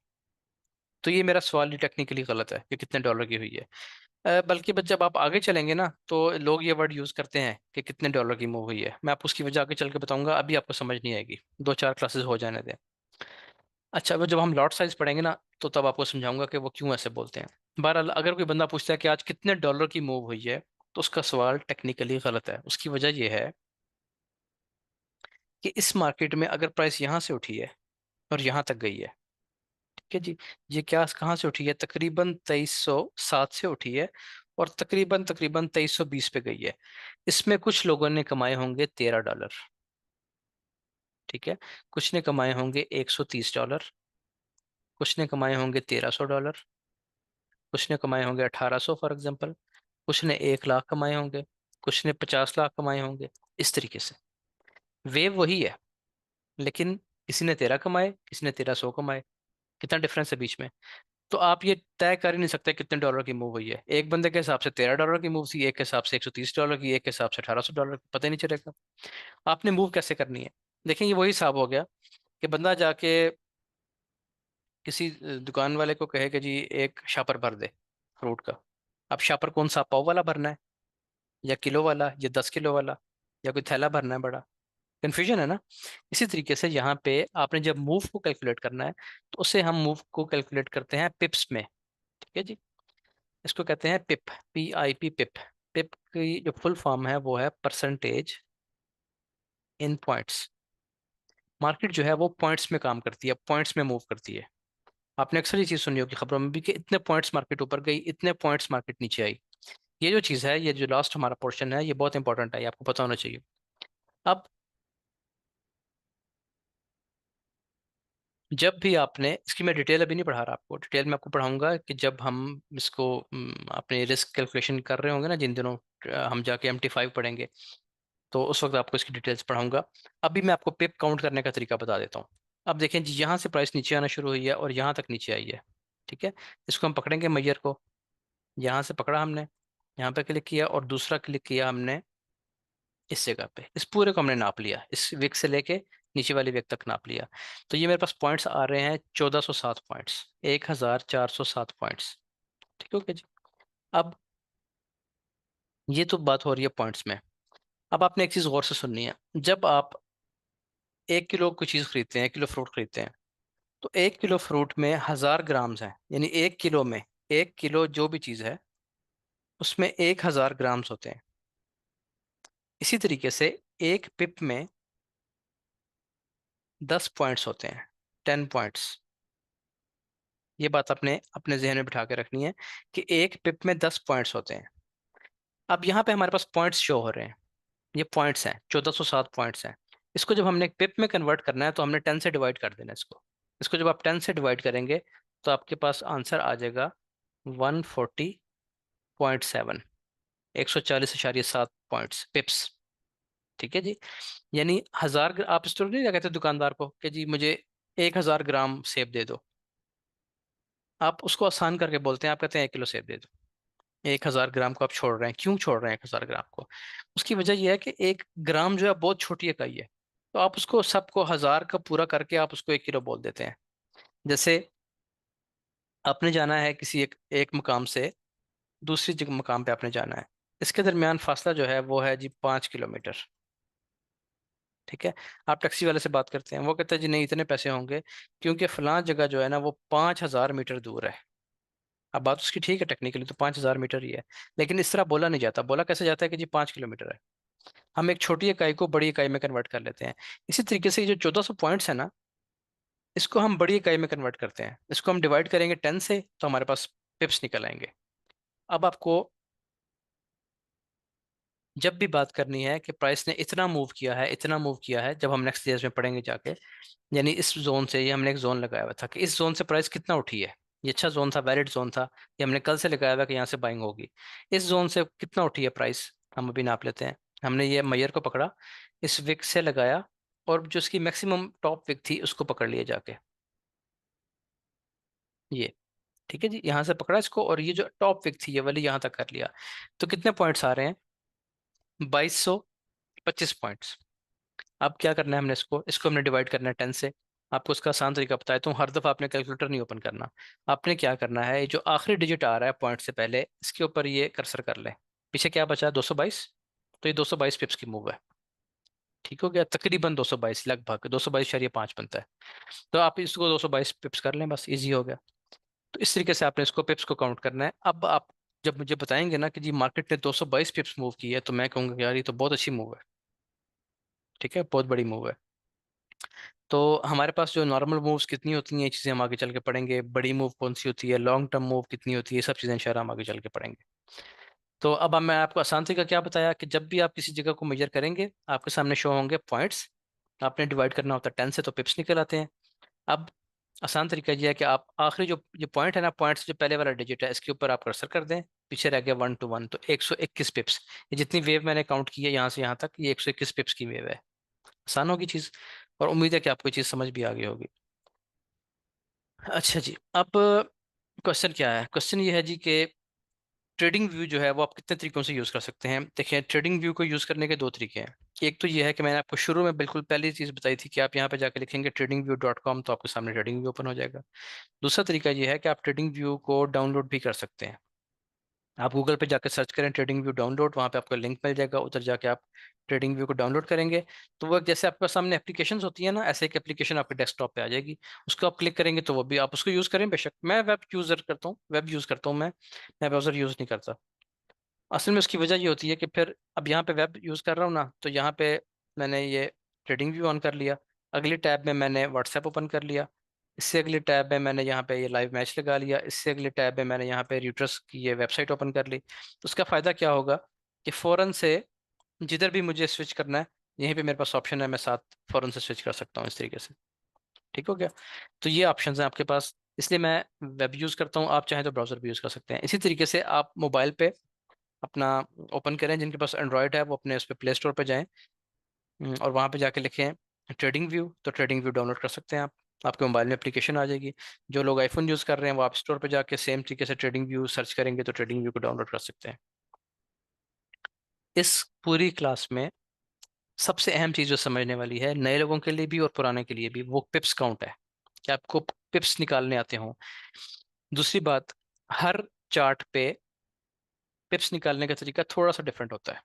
तो ये मेरा सवाल ही टेक्निकली गलत है, ये कितने डॉलर की हुई है। बल्कि बस जब आप आगे चलेंगे ना तो लोग ये वर्ड यूज़ करते हैं कि कितने डॉलर की मूव हुई है। मैं आपको उसकी वजह आगे चल के बताऊंगा, अभी आपको समझ नहीं आएगी, 2 4 क्लासेस हो जाने दें। अच्छा, वो जब हम लॉट साइज पढ़ेंगे ना तो तब आपको समझाऊंगा कि वो क्यों ऐसे बोलते हैं। बहरहाल अगर कोई बंदा पूछता है कि आज कितने डॉलर की मूव हुई है तो उसका सवाल टेक्निकली गलत है। उसकी वजह यह है कि इस मार्केट में अगर प्राइस यहाँ से उठी है और यहाँ तक गई है, ठीक है जी, ये क्या कहाँ से उठी है, तकरीबन 2307 से उठी है और तकरीबन तकरीबन 2320 पे गई है। इसमें कुछ लोगों ने कमाए होंगे 13 डॉलर, ठीक है, कुछ ने कमाए होंगे 130 डॉलर, कुछ ने कमाए होंगे 1300 डॉलर, कुछ ने कमाए होंगे 1800 फॉर एग्जाम्पल, कुछ ने 1 लाख कमाए होंगे, कुछ ने 50 लाख कमाए होंगे। इस तरीके से वेव वही है, लेकिन किसी ने 13 कमाए, किसी ने 1300 कमाए, कितना डिफरेंस है बीच में। तो आप ये तय कर ही नहीं सकते कितने डॉलर की मूव हुई है। एक बंदे के हिसाब से 13 डॉलर की मूव थी, एक के हिसाब से 130 डॉलर की, एक के हिसाब से 1800 डॉलर की, पता ही नहीं चलेगा आपने मूव कैसे करनी है। देखें ये वही हिसाब हो गया कि बंदा जाके किसी दुकान वाले को कहे कि जी एक शापर भर दे फ्रूट का। अब शापर कौन सा, पाव वाला भरना है या किलो वाला या 10 किलो वाला, या कोई थैला भरना है बड़ा। कन्फ्यूजन है ना। इसी तरीके से यहाँ पे आपने जब मूव को कैलकुलेट करना है तो उससे हम मूव को कैलकुलेट करते हैं पिप्स में। ठीक है जी। इसको कहते हैं पिप, PIP, पिप। पिप की जो फुल फॉर्म है वो है परसेंटेज इन पॉइंट्स। मार्केट जो है वो पॉइंट्स में काम करती है, पॉइंट्स में मूव करती है। आपने अक्सर ये चीज़ सुनी होगी खबरों में भी कि इतने पॉइंट्स मार्केट ऊपर गई, इतने पॉइंट्स मार्केट नीचे आई। ये जो चीज़ है, ये जो लास्ट हमारा पोर्शन है, ये बहुत इंपॉर्टेंट है, ये आपको पता होना चाहिए। अब जब भी आपने इसकी, मैं डिटेल अभी नहीं पढ़ा रहा आपको, डिटेल मैं आपको पढ़ाऊंगा कि जब हम इसको अपने रिस्क कैलकुलेशन कर रहे होंगे ना, जिन दिनों हम जाके MT5 पढ़ेंगे, तो उस वक्त आपको इसकी डिटेल्स पढ़ाऊंगा। अभी मैं आपको पिप काउंट करने का तरीका बता देता हूँ। अब देखें जी, यहाँ से प्राइस नीचे आना शुरू हुई है और यहाँ तक नीचे आई है। ठीक है। इसको हम पकड़ेंगे मैयर को, यहाँ से पकड़ा हमने, यहाँ पे क्लिक किया और दूसरा क्लिक किया हमने इस जगह पे। इस पूरे को हमने नाप लिया, इस विक से लेके नीचे वाली विक तक नाप लिया। तो ये मेरे पास पॉइंट्स आ रहे हैं 1407 पॉइंट्स, 1407 पॉइंट्स। ठीक है जी। अब ये तो बात हो रही है पॉइंट्स में। अब आपने एक चीज़ गौर से सुननी है। जब आप 1 किलो कोई चीज़ खरीदते हैं, 1 किलो फ्रूट खरीदते हैं, तो 1 किलो फ्रूट में 1000 ग्राम्स हैं, यानी 1 किलो में, 1 किलो जो भी चीज़ है उसमें 1000 ग्राम्स होते हैं। इसी तरीके से एक पिप में 10 पॉइंट्स होते हैं, 10 पॉइंट्स। ये बात आपने अपने जहन में बिठा के रखनी है कि एक पिप में 10 पॉइंट्स होते हैं। अब यहाँ पे हमारे पास पॉइंट्स शो हो रहे हैं, ये पॉइंट्स हैं, 1407 पॉइंट्स हैं। इसको जब हमने पिप में कन्वर्ट करना है तो हमने 10 से डिवाइड कर देना है इसको। इसको जब आप 10 से डिवाइड करेंगे तो आपके पास आंसर आ जाएगा 140.7, 140.7 पॉइंट्स, ठीक है जी। यानी आप इस तरह नहीं कहते दुकानदार को कि जी मुझे 1000 ग्राम सेब दे दो। आप उसको आसान करके बोलते हैं, आप कहते हैं 1 किलो सेब दे दो। 1000 ग्राम को आप छोड़ रहे हैं, क्यों छोड़ रहे हैं 1000 ग्राम को? उसकी वजह यह है कि 1 ग्राम जो है बहुत छोटी इकाई है। तो आप उसको सबको 1000 का पूरा करके आप उसको 1 किलो बोल देते हैं। जैसे आपने जाना है किसी एक मकाम से दूसरी जगह मकाम पे आपने जाना है, इसके दरमियान फासला जो है वो है जी 5 किलोमीटर। ठीक है। आप टैक्सी वाले से बात करते हैं, वो कहता है जी नहीं इतने पैसे होंगे, क्योंकि फलां जगह जो है ना वो 5000 मीटर दूर है। अब बात उसकी ठीक है, टेक्निकली तो 5000 मीटर ही है, लेकिन इस तरह बोला नहीं जाता। बोला कैसे जाता है कि जी 5 किलोमीटर है। हम एक छोटी इकाई को बड़ी इकाई में कन्वर्ट कर लेते हैं। इसी तरीके से ये जो 1400 पॉइंट्स है ना, इसको हम बड़ी इकाई में कन्वर्ट करते हैं। इसको हम डिवाइड करेंगे 10 से तो हमारे पास पिप्स निकल आएंगे। अब आपको जब भी बात करनी है कि प्राइस ने इतना मूव किया है, इतना मूव किया है, जब हम नेक्स्ट ईयर में पढ़ेंगे जाके, यानी इस जोन से, ये हमने एक जोन लगाया हुआ था कि इस जोन से प्राइस कितना उठी है। ये अच्छा जोन था, वैलिड जोन था, ये हमने कल से लगाया हुआ कि यहाँ से बाइंग होगी। इस जोन से कितना उठी है प्राइस, हम अभी नाप लेते हैं। हमने ये मैयर को पकड़ा, इस विक से लगाया, और जो इसकी मैक्सिमम टॉप विक थी उसको पकड़ लिया जाके, ये। ठीक है जी, यहाँ से पकड़ा इसको, और ये जो टॉप विक थी ये वाली यहाँ तक कर लिया। तो कितने पॉइंट्स आ रहे हैं? 2225 पॉइंट्स। अब क्या करना है हमने, इसको हमने डिवाइड करना है 10 से। आपको उसका आसान तरीका बताया तो हर दफ़ा आपने कैलकुलेटर नहीं ओपन करना। आपने क्या करना है, ये जो आखिरी डिजिट आ रहा है पॉइंट से पहले, इसके ऊपर ये कर्सर कर ले। पीछे क्या बचा है, 222। तो ये 222 पिप्स की मूव है। ठीक हो गया, तकरीबन 222, लगभग 222.5 बनता है। तो आप इसको 222 पिप्स कर लें, बस इजी हो गया। तो इस तरीके से आपने इसको पिप्स को काउंट करना है। अब आप जब मुझे बताएंगे ना कि जी मार्केट ने 222 पिप्स मूव की है, तो मैं कहूँगा कि यार ये तो बहुत अच्छी मूव है। ठीक है, बहुत बड़ी मूव है। तो हमारे पास जो नॉर्मल मूव्स कितनी होती हैं, ये चीज़ें हम आगे चल के पढ़ेंगे। बड़ी मूव कौन सी होती है, लॉन्ग टर्म मूव कितनी होती है, ये सब चीज़ें इंशाल्लाह हम आगे चल के पढ़ेंगे। तो अब मैं आपको आसान तरीका क्या बताया कि जब भी आप किसी जगह को मेजर करेंगे आपके सामने शो होंगे पॉइंट्स। आपने डिवाइड करना होता है 10 से तो पिप्स निकल आते हैं। अब आसान तरीका ये है कि आप आखिरी जो पॉइंट है ना, पॉइंट्स जो पहले वाला डिजिट है इसके ऊपर आप कर्सर कर दें, पीछे रह गया 1 to 1, तो 121 पिप्स। ये जितनी वेव मैंने काउंट की है यहाँ से यहाँ तक, ये 121 पिप्स की वेव है। आसान होगी चीज़। और उम्मीद है कि आपको ये चीज़ समझ भी आ गई होगी। अच्छा जी, अब क्वेश्चन क्या है? क्वेश्चन ये है जी कि ट्रेडिंग व्यू जो है वो आप कितने तरीकों से यूज़ कर सकते हैं। देखिए, ट्रेडिंग व्यू को यूज़ करने के दो तरीके हैं। एक तो ये है कि मैंने आपको शुरू में बिल्कुल पहली चीज़ बताई थी कि आप यहाँ पे जाके लिखेंगे tradingview.com, तो आपके सामने ट्रेडिंग व्यू ओपन हो जाएगा। दूसरा तरीका ये है कि आप ट्रेडिंग व्यू को डाउनलोड भी कर सकते हैं। आप गूगल पे जाकर सर्च करें ट्रेडिंग व्यू डाउनलोड, वहाँ पे आपको लिंक मिल जाएगा, उधर जाके आप ट्रेडिंग व्यू को डाउनलोड करेंगे। तो वो जैसे आपके सामने एप्लीकेशंस होती है ना, ऐसे एक एप्लीकेशन आपके डेस्कटॉप पे आ जाएगी। उसको आप क्लिक करेंगे तो वो भी आप उसको यूज़ करें। बेशक मैं वेब यूज़र करता हूँ, वेब यूज़ करता हूँ मैं ब्राउज़र यूज़ नहीं करता। असल में उसकी वजह ये होती है कि फिर अब यहाँ पे वेब यूज़ कर रहा हूँ ना, तो यहाँ पे मैंने ये ट्रेडिंग व्यू ऑन कर लिया, अगली टैब में मैंने व्हाट्सएप ओपन कर लिया, इससे अगली टैब में मैंने यहाँ पे ये लाइव मैच लगा लिया, इससे अगली टैब में मैंने यहाँ पे रिट्रस की ये वेबसाइट ओपन कर ली। तो उसका फ़ायदा क्या होगा कि फ़ौरन से जिधर भी मुझे स्विच करना है, यहीं पे मेरे पास ऑप्शन है, मैं साथ फ़ौरन से स्विच कर सकता हूँ इस तरीके से। ठीक हो गया? तो ये ऑप्शन हैं आपके पास, इसलिए मैं वेब यूज़ करता हूँ। आप चाहें तो ब्राउज़र भी यूज़ कर सकते हैं। इसी तरीके से आप मोबाइल पे अपना ओपन करें, जिनके पास एंड्रॉयड है वो अपने उस पर प्ले स्टोर पर जाएं, और वहाँ पे जाके लिखें ट्रेडिंग व्यू, तो ट्रेडिंग व्यू डाउनलोड कर सकते हैं आप। आपके मोबाइल में एप्लीकेशन आ जाएगी। जो लोग आईफोन यूज़ कर रहे हैं वो आप स्टोर पे जाके सेम तरीके से ट्रेडिंग व्यू सर्च करेंगे तो ट्रेडिंग व्यू को डाउनलोड कर सकते हैं। इस पूरी क्लास में सबसे अहम चीज़ जो समझने वाली है नए लोगों के लिए भी और पुराने के लिए भी, वो पिप्स काउंट है, कि आपको पिप्स निकालने आते हों। दूसरी बात, हर चार्ट पे पिप्स निकालने का तरीका थोड़ा सा डिफरेंट होता है।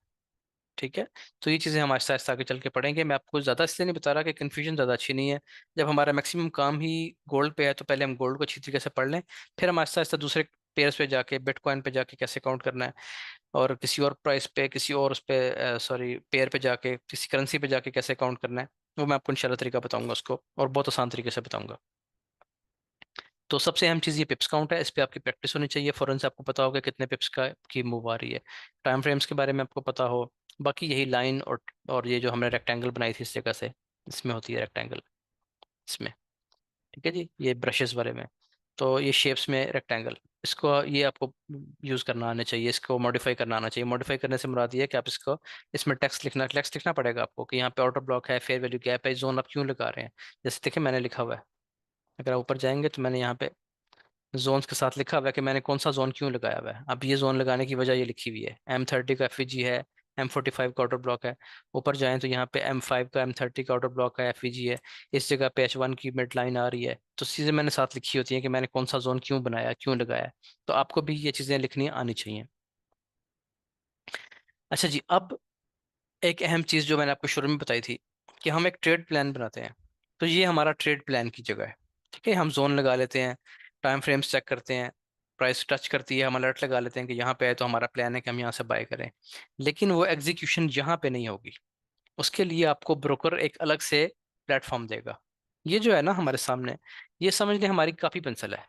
ठीक है? तो ये चीज़ें हम आहिस्ता आहिस्ता आगे चल के पढ़ेंगे। मैं आपको ज़्यादा इसलिए नहीं बता रहा कि कन्फ्यूजन ज़्यादा अच्छी नहीं है। जब हमारा मैक्सिमम काम ही गोल्ड पे है तो पहले हम गोल्ड को अच्छी तरीके से पढ़ लें, फिर हम आहिस्ता आहिस्ता दूसरे पेयर्स पे जाके, बिटकॉइन पे जाके कैसे काउंट करना है, और किसी और प्राइस पे, किसी और उस पे सॉरी पेयर पे जाके, किसी करेंसी पे जाके कैसे काउंट करना है, वो मैं आपको इंशाल्लाह तरीका बताऊंगा उसको, और बहुत आसान तरीके से बताऊंगा। तो सबसे अहम चीज़ ये पिप्स काउंट है, इस पे आपकी प्रैक्टिस होनी चाहिए, फ़ौरन से आपको पता होगा कितने पिप्स का की मूव आ रही है, टाइम फ्रेम्स के बारे में आपको पता हो। बाकी यही लाइन और ये जो हमने रेक्टेंगल बनाई थी इस जगह से, इसमें होती है रेक्टेंगल, इसमें। ठीक है जी, ये ब्रशेस बारे में, तो ये शेप्स में रेक्टेंगल, इसको ये आपको यूज़ करना आना चाहिए, इसको मॉडिफाई करना आना चाहिए। मॉडिफाई करने से मुराद ये है कि आप इसको, इसमें टेक्स्ट लिखना पड़ेगा आपको कि यहाँ पे ऑटो ब्लॉक है, फेयर वैल्यू गैप है, जोन आप क्यों लगा रहे हैं। जैसे देखिए मैंने लिखा हुआ है, अगर आप ऊपर जाएंगे तो मैंने यहाँ पे जोन्स के साथ लिखा हुआ है कि मैंने कौन सा जोन क्यों लगाया हुआ है। अब ये जोन लगाने की वजह ये लिखी हुई है, M30 का FVG है, M45 का आउटर ब्लॉक है। ऊपर जाएं तो यहाँ पे M5 का M30 का आउटर ब्लॉक है, FVG है। इस जगह पे H1 की मिड लाइन आ रही है, तो चीज़ें मैंने साथ लिखी होती हैं कि मैंने कौन सा जोन क्यों बनाया, क्यों लगाया है। तो आपको भी ये चीज़ें लिखनी आनी चाहिए। अच्छा जी, अब एक अहम चीज़ जो मैंने आपको शुरू में बताई थी कि हम एक ट्रेड प्लान बनाते हैं, तो ये हमारा ट्रेड प्लान की जगह है। ठीक है, हम जोन लगा लेते हैं, टाइम फ्रेम्स चेक करते हैं, प्राइस टच करती है, हम अलर्ट लगा लेते हैं कि यहाँ पे है तो हमारा प्लान है कि हम यहाँ से बाय करें। लेकिन वो एग्जीक्यूशन यहाँ पे नहीं होगी, उसके लिए आपको ब्रोकर एक अलग से प्लेटफॉर्म देगा। ये जो है ना हमारे सामने, ये समझ लें हमारी काफ़ी पेंसिल है।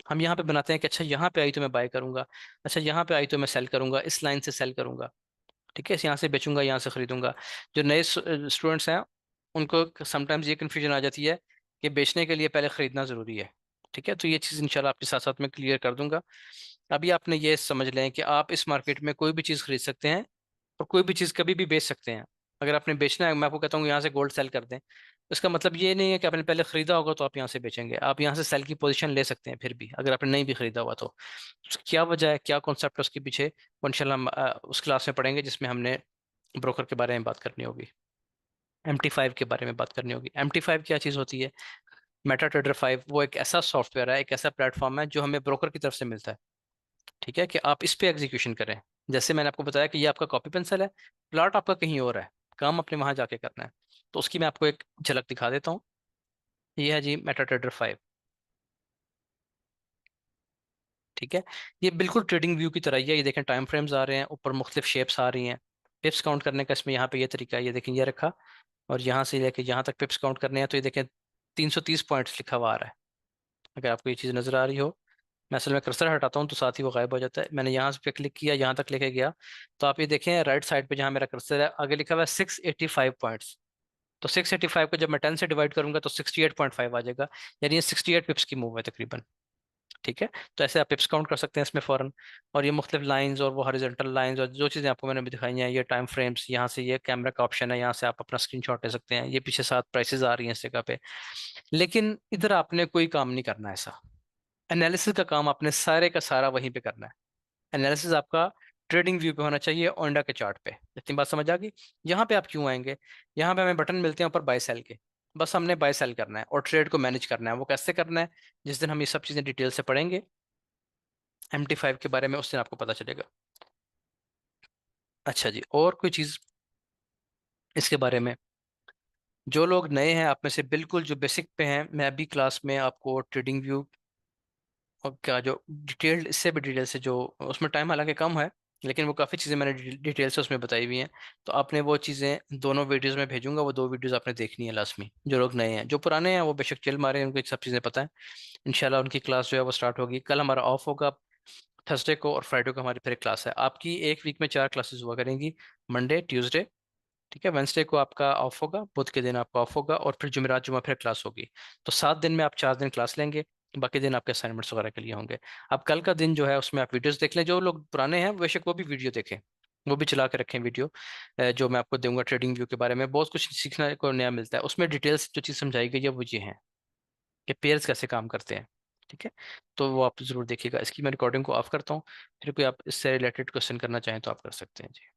हम यहाँ पे बनाते हैं कि अच्छा यहाँ पे आई तो मैं बाय करूंगा, अच्छा यहाँ पे आई तो मैं सेल करूंगा, इस लाइन से सेल करूंगा। ठीक है, यहाँ से बेचूंगा, यहाँ से खरीदूंगा। जो नए स्टूडेंट्स हैं उनको समटाइम्स ये कन्फ्यूजन आ जाती है कि बेचने के लिए पहले खरीदना ज़रूरी है। ठीक है, तो ये चीज़ इंशाल्लाह आपके साथ साथ में क्लियर कर दूंगा। अभी आपने ये समझ लें कि आप इस मार्केट में कोई भी चीज़ खरीद सकते हैं और कोई भी चीज़ कभी भी बेच सकते हैं। अगर आपने बेचना है, मैं आपको कहता हूँ यहाँ से गोल्ड सेल कर दें, इसका मतलब ये नहीं है कि आपने पहले खरीदा होगा तो आप यहाँ से बेचेंगे। आप यहाँ से सेल की पोजीशन ले सकते हैं फिर भी, अगर आपने नहीं भी खरीदा हुआ तो। क्या वजह है, क्या कॉन्सेप्ट है उसके पीछे, वो इंशाल्लाह हम उस क्लास में पढ़ेंगे जिसमें हमने ब्रोकर के बारे में बात करनी होगी, MT5 के बारे में बात करनी होगी। MT5 क्या चीज़ होती है? मेटा ट्रेडर 5 वो एक ऐसा सॉफ्टवेयर है, एक ऐसा प्लेटफॉर्म है जो हमें ब्रोकर की तरफ से मिलता है। ठीक है, कि आप इस पे एग्जीक्यूशन करें। जैसे मैंने आपको बताया कि ये आपका कॉपी पेंसिल है, प्लॉट आपका कहीं और है, काम अपने वहां जाके करना है। तो उसकी मैं आपको एक झलक दिखा देता हूँ। ये है जी मेटा ट्रेडर 5। ठीक है, ये बिल्कुल ट्रेडिंग व्यू की तरह ही है। ये देखें टाइम फ्रेम्स आ रहे हैं, ऊपर मुख्तलिफ शेप्स आ रही हैं। पिप्स काउंट करने का इसमें यहाँ पे ये तरीका है, ये देखें ये रखा, और यहाँ से लेके यहाँ तक पिप्स काउंट करने हैं, तो ये देखें 330 पॉइंट्स लिखा हुआ आ रहा है। अगर आपको ये चीज़ नज़र आ रही हो, मैं असल में कर्सर हटाता हूँ तो साथ ही वो गायब हो जाता है। मैंने यहाँ पे क्लिक किया, यहाँ तक लेके गया, तो आप ये देखें राइट साइड पे जहाँ मेरा कर्सर है आगे लिखा हुआ है 685 पॉइंट्स। तो 685 को जब मैं 10 से डिवाइड करूंगा तो 68.5 आ जाएगा, यानी ये 68 पिप्स की मूव है तकरीबन। ठीक है। तो ऐसे आप पिप्स काउंट कर सकते हैं इसमें फ़ौरन। और ये मुख्तलिफ लाइंस और वो हॉरिजॉन्टल लाइंस और जो चीज़ें आपको मैंने अभी दिखाई हैं, ये टाइम फ्रेम्स, यहाँ से ये कैमरा का ऑप्शन है, यहाँ से आप अपना स्क्रीनशॉट ले सकते हैं, ये पीछे साथ प्राइसेस आ रही हैं इस जगह पे। लेकिन इधर आपने कोई काम नहीं करना है ऐसा। एनालिसिस का काम आपने सारे का सारा वहीं पे करना है। एनालिसिस आपका ट्रेडिंग व्यू पे होना चाहिए, ओंडा के चार्ट पे। इतनी बात समझ आ गई। यहाँ पे आप क्यों आएंगे? यहाँ पे हमें बटन मिलते हैं ऊपर बाय सेल के। बस हमने बाय सेल करना है और ट्रेड को मैनेज करना है। वो कैसे करना है, जिस दिन हम ये सब चीज़ें डिटेल से पढ़ेंगे MT5 के बारे में, उस दिन आपको पता चलेगा। अच्छा जी, और कोई चीज़ इसके बारे में? जो लोग नए हैं आप में से, बिल्कुल जो बेसिक पे हैं, मैं अभी क्लास में आपको ट्रेडिंग व्यू और क्या जो डिटेल्ड, इससे भी डिटेल से जो, उसमें टाइम हालांकि कम है, लेकिन वो काफ़ी चीज़ें मैंने डिटेल से उसमें बताई हुई हैं। तो आपने वो चीज़ें दोनों वीडियोस में भेजूंगा, वो दो वीडियोस आपने देखनी है लाजमी। जो लोग नए हैं, जो पुराने हैं वो बेशक चिल मारे हैं, उनको ये सब चीज़ें पता है। इंशाल्लाह उनकी क्लास जो है वो स्टार्ट होगी। कल हमारा ऑफ होगा थर्सडे को, और फ्राइडे को हमारी फिर एक क्लास है। आपकी एक वीक में 4 क्लासेस हुआ करेंगी, मंडे ट्यूसडे, ठीक है, वेंसडे को आपका ऑफ होगा, बुध के दिन आपका ऑफ होगा, और फिर जुमेरात जुमा फिर क्लास होगी। तो 7 दिन में आप 4 दिन क्लास लेंगे, बाकी दिन आपके असाइनमेंट्स वगैरह के लिए होंगे। अब कल का दिन जो है उसमें आप वीडियोस देख लें, जो लोग पुराने हैं बेशक वो भी वीडियो देखें, वो भी चला के रखें वीडियो। जो मैं आपको दूंगा ट्रेडिंग व्यू के बारे में, बहुत कुछ सीखने को नया मिलता है उसमें। डिटेल्स जो चीज़ समझाई गई है वो ये है कि पेयर्स कैसे काम करते हैं। ठीक है, तो वो आप ज़रूर देखिएगा। इसकी मैं रिकॉर्डिंग को ऑफ करता हूँ, फिर कोई आप इससे रिलेटेड क्वेश्चन करना चाहें तो आप कर सकते हैं जी।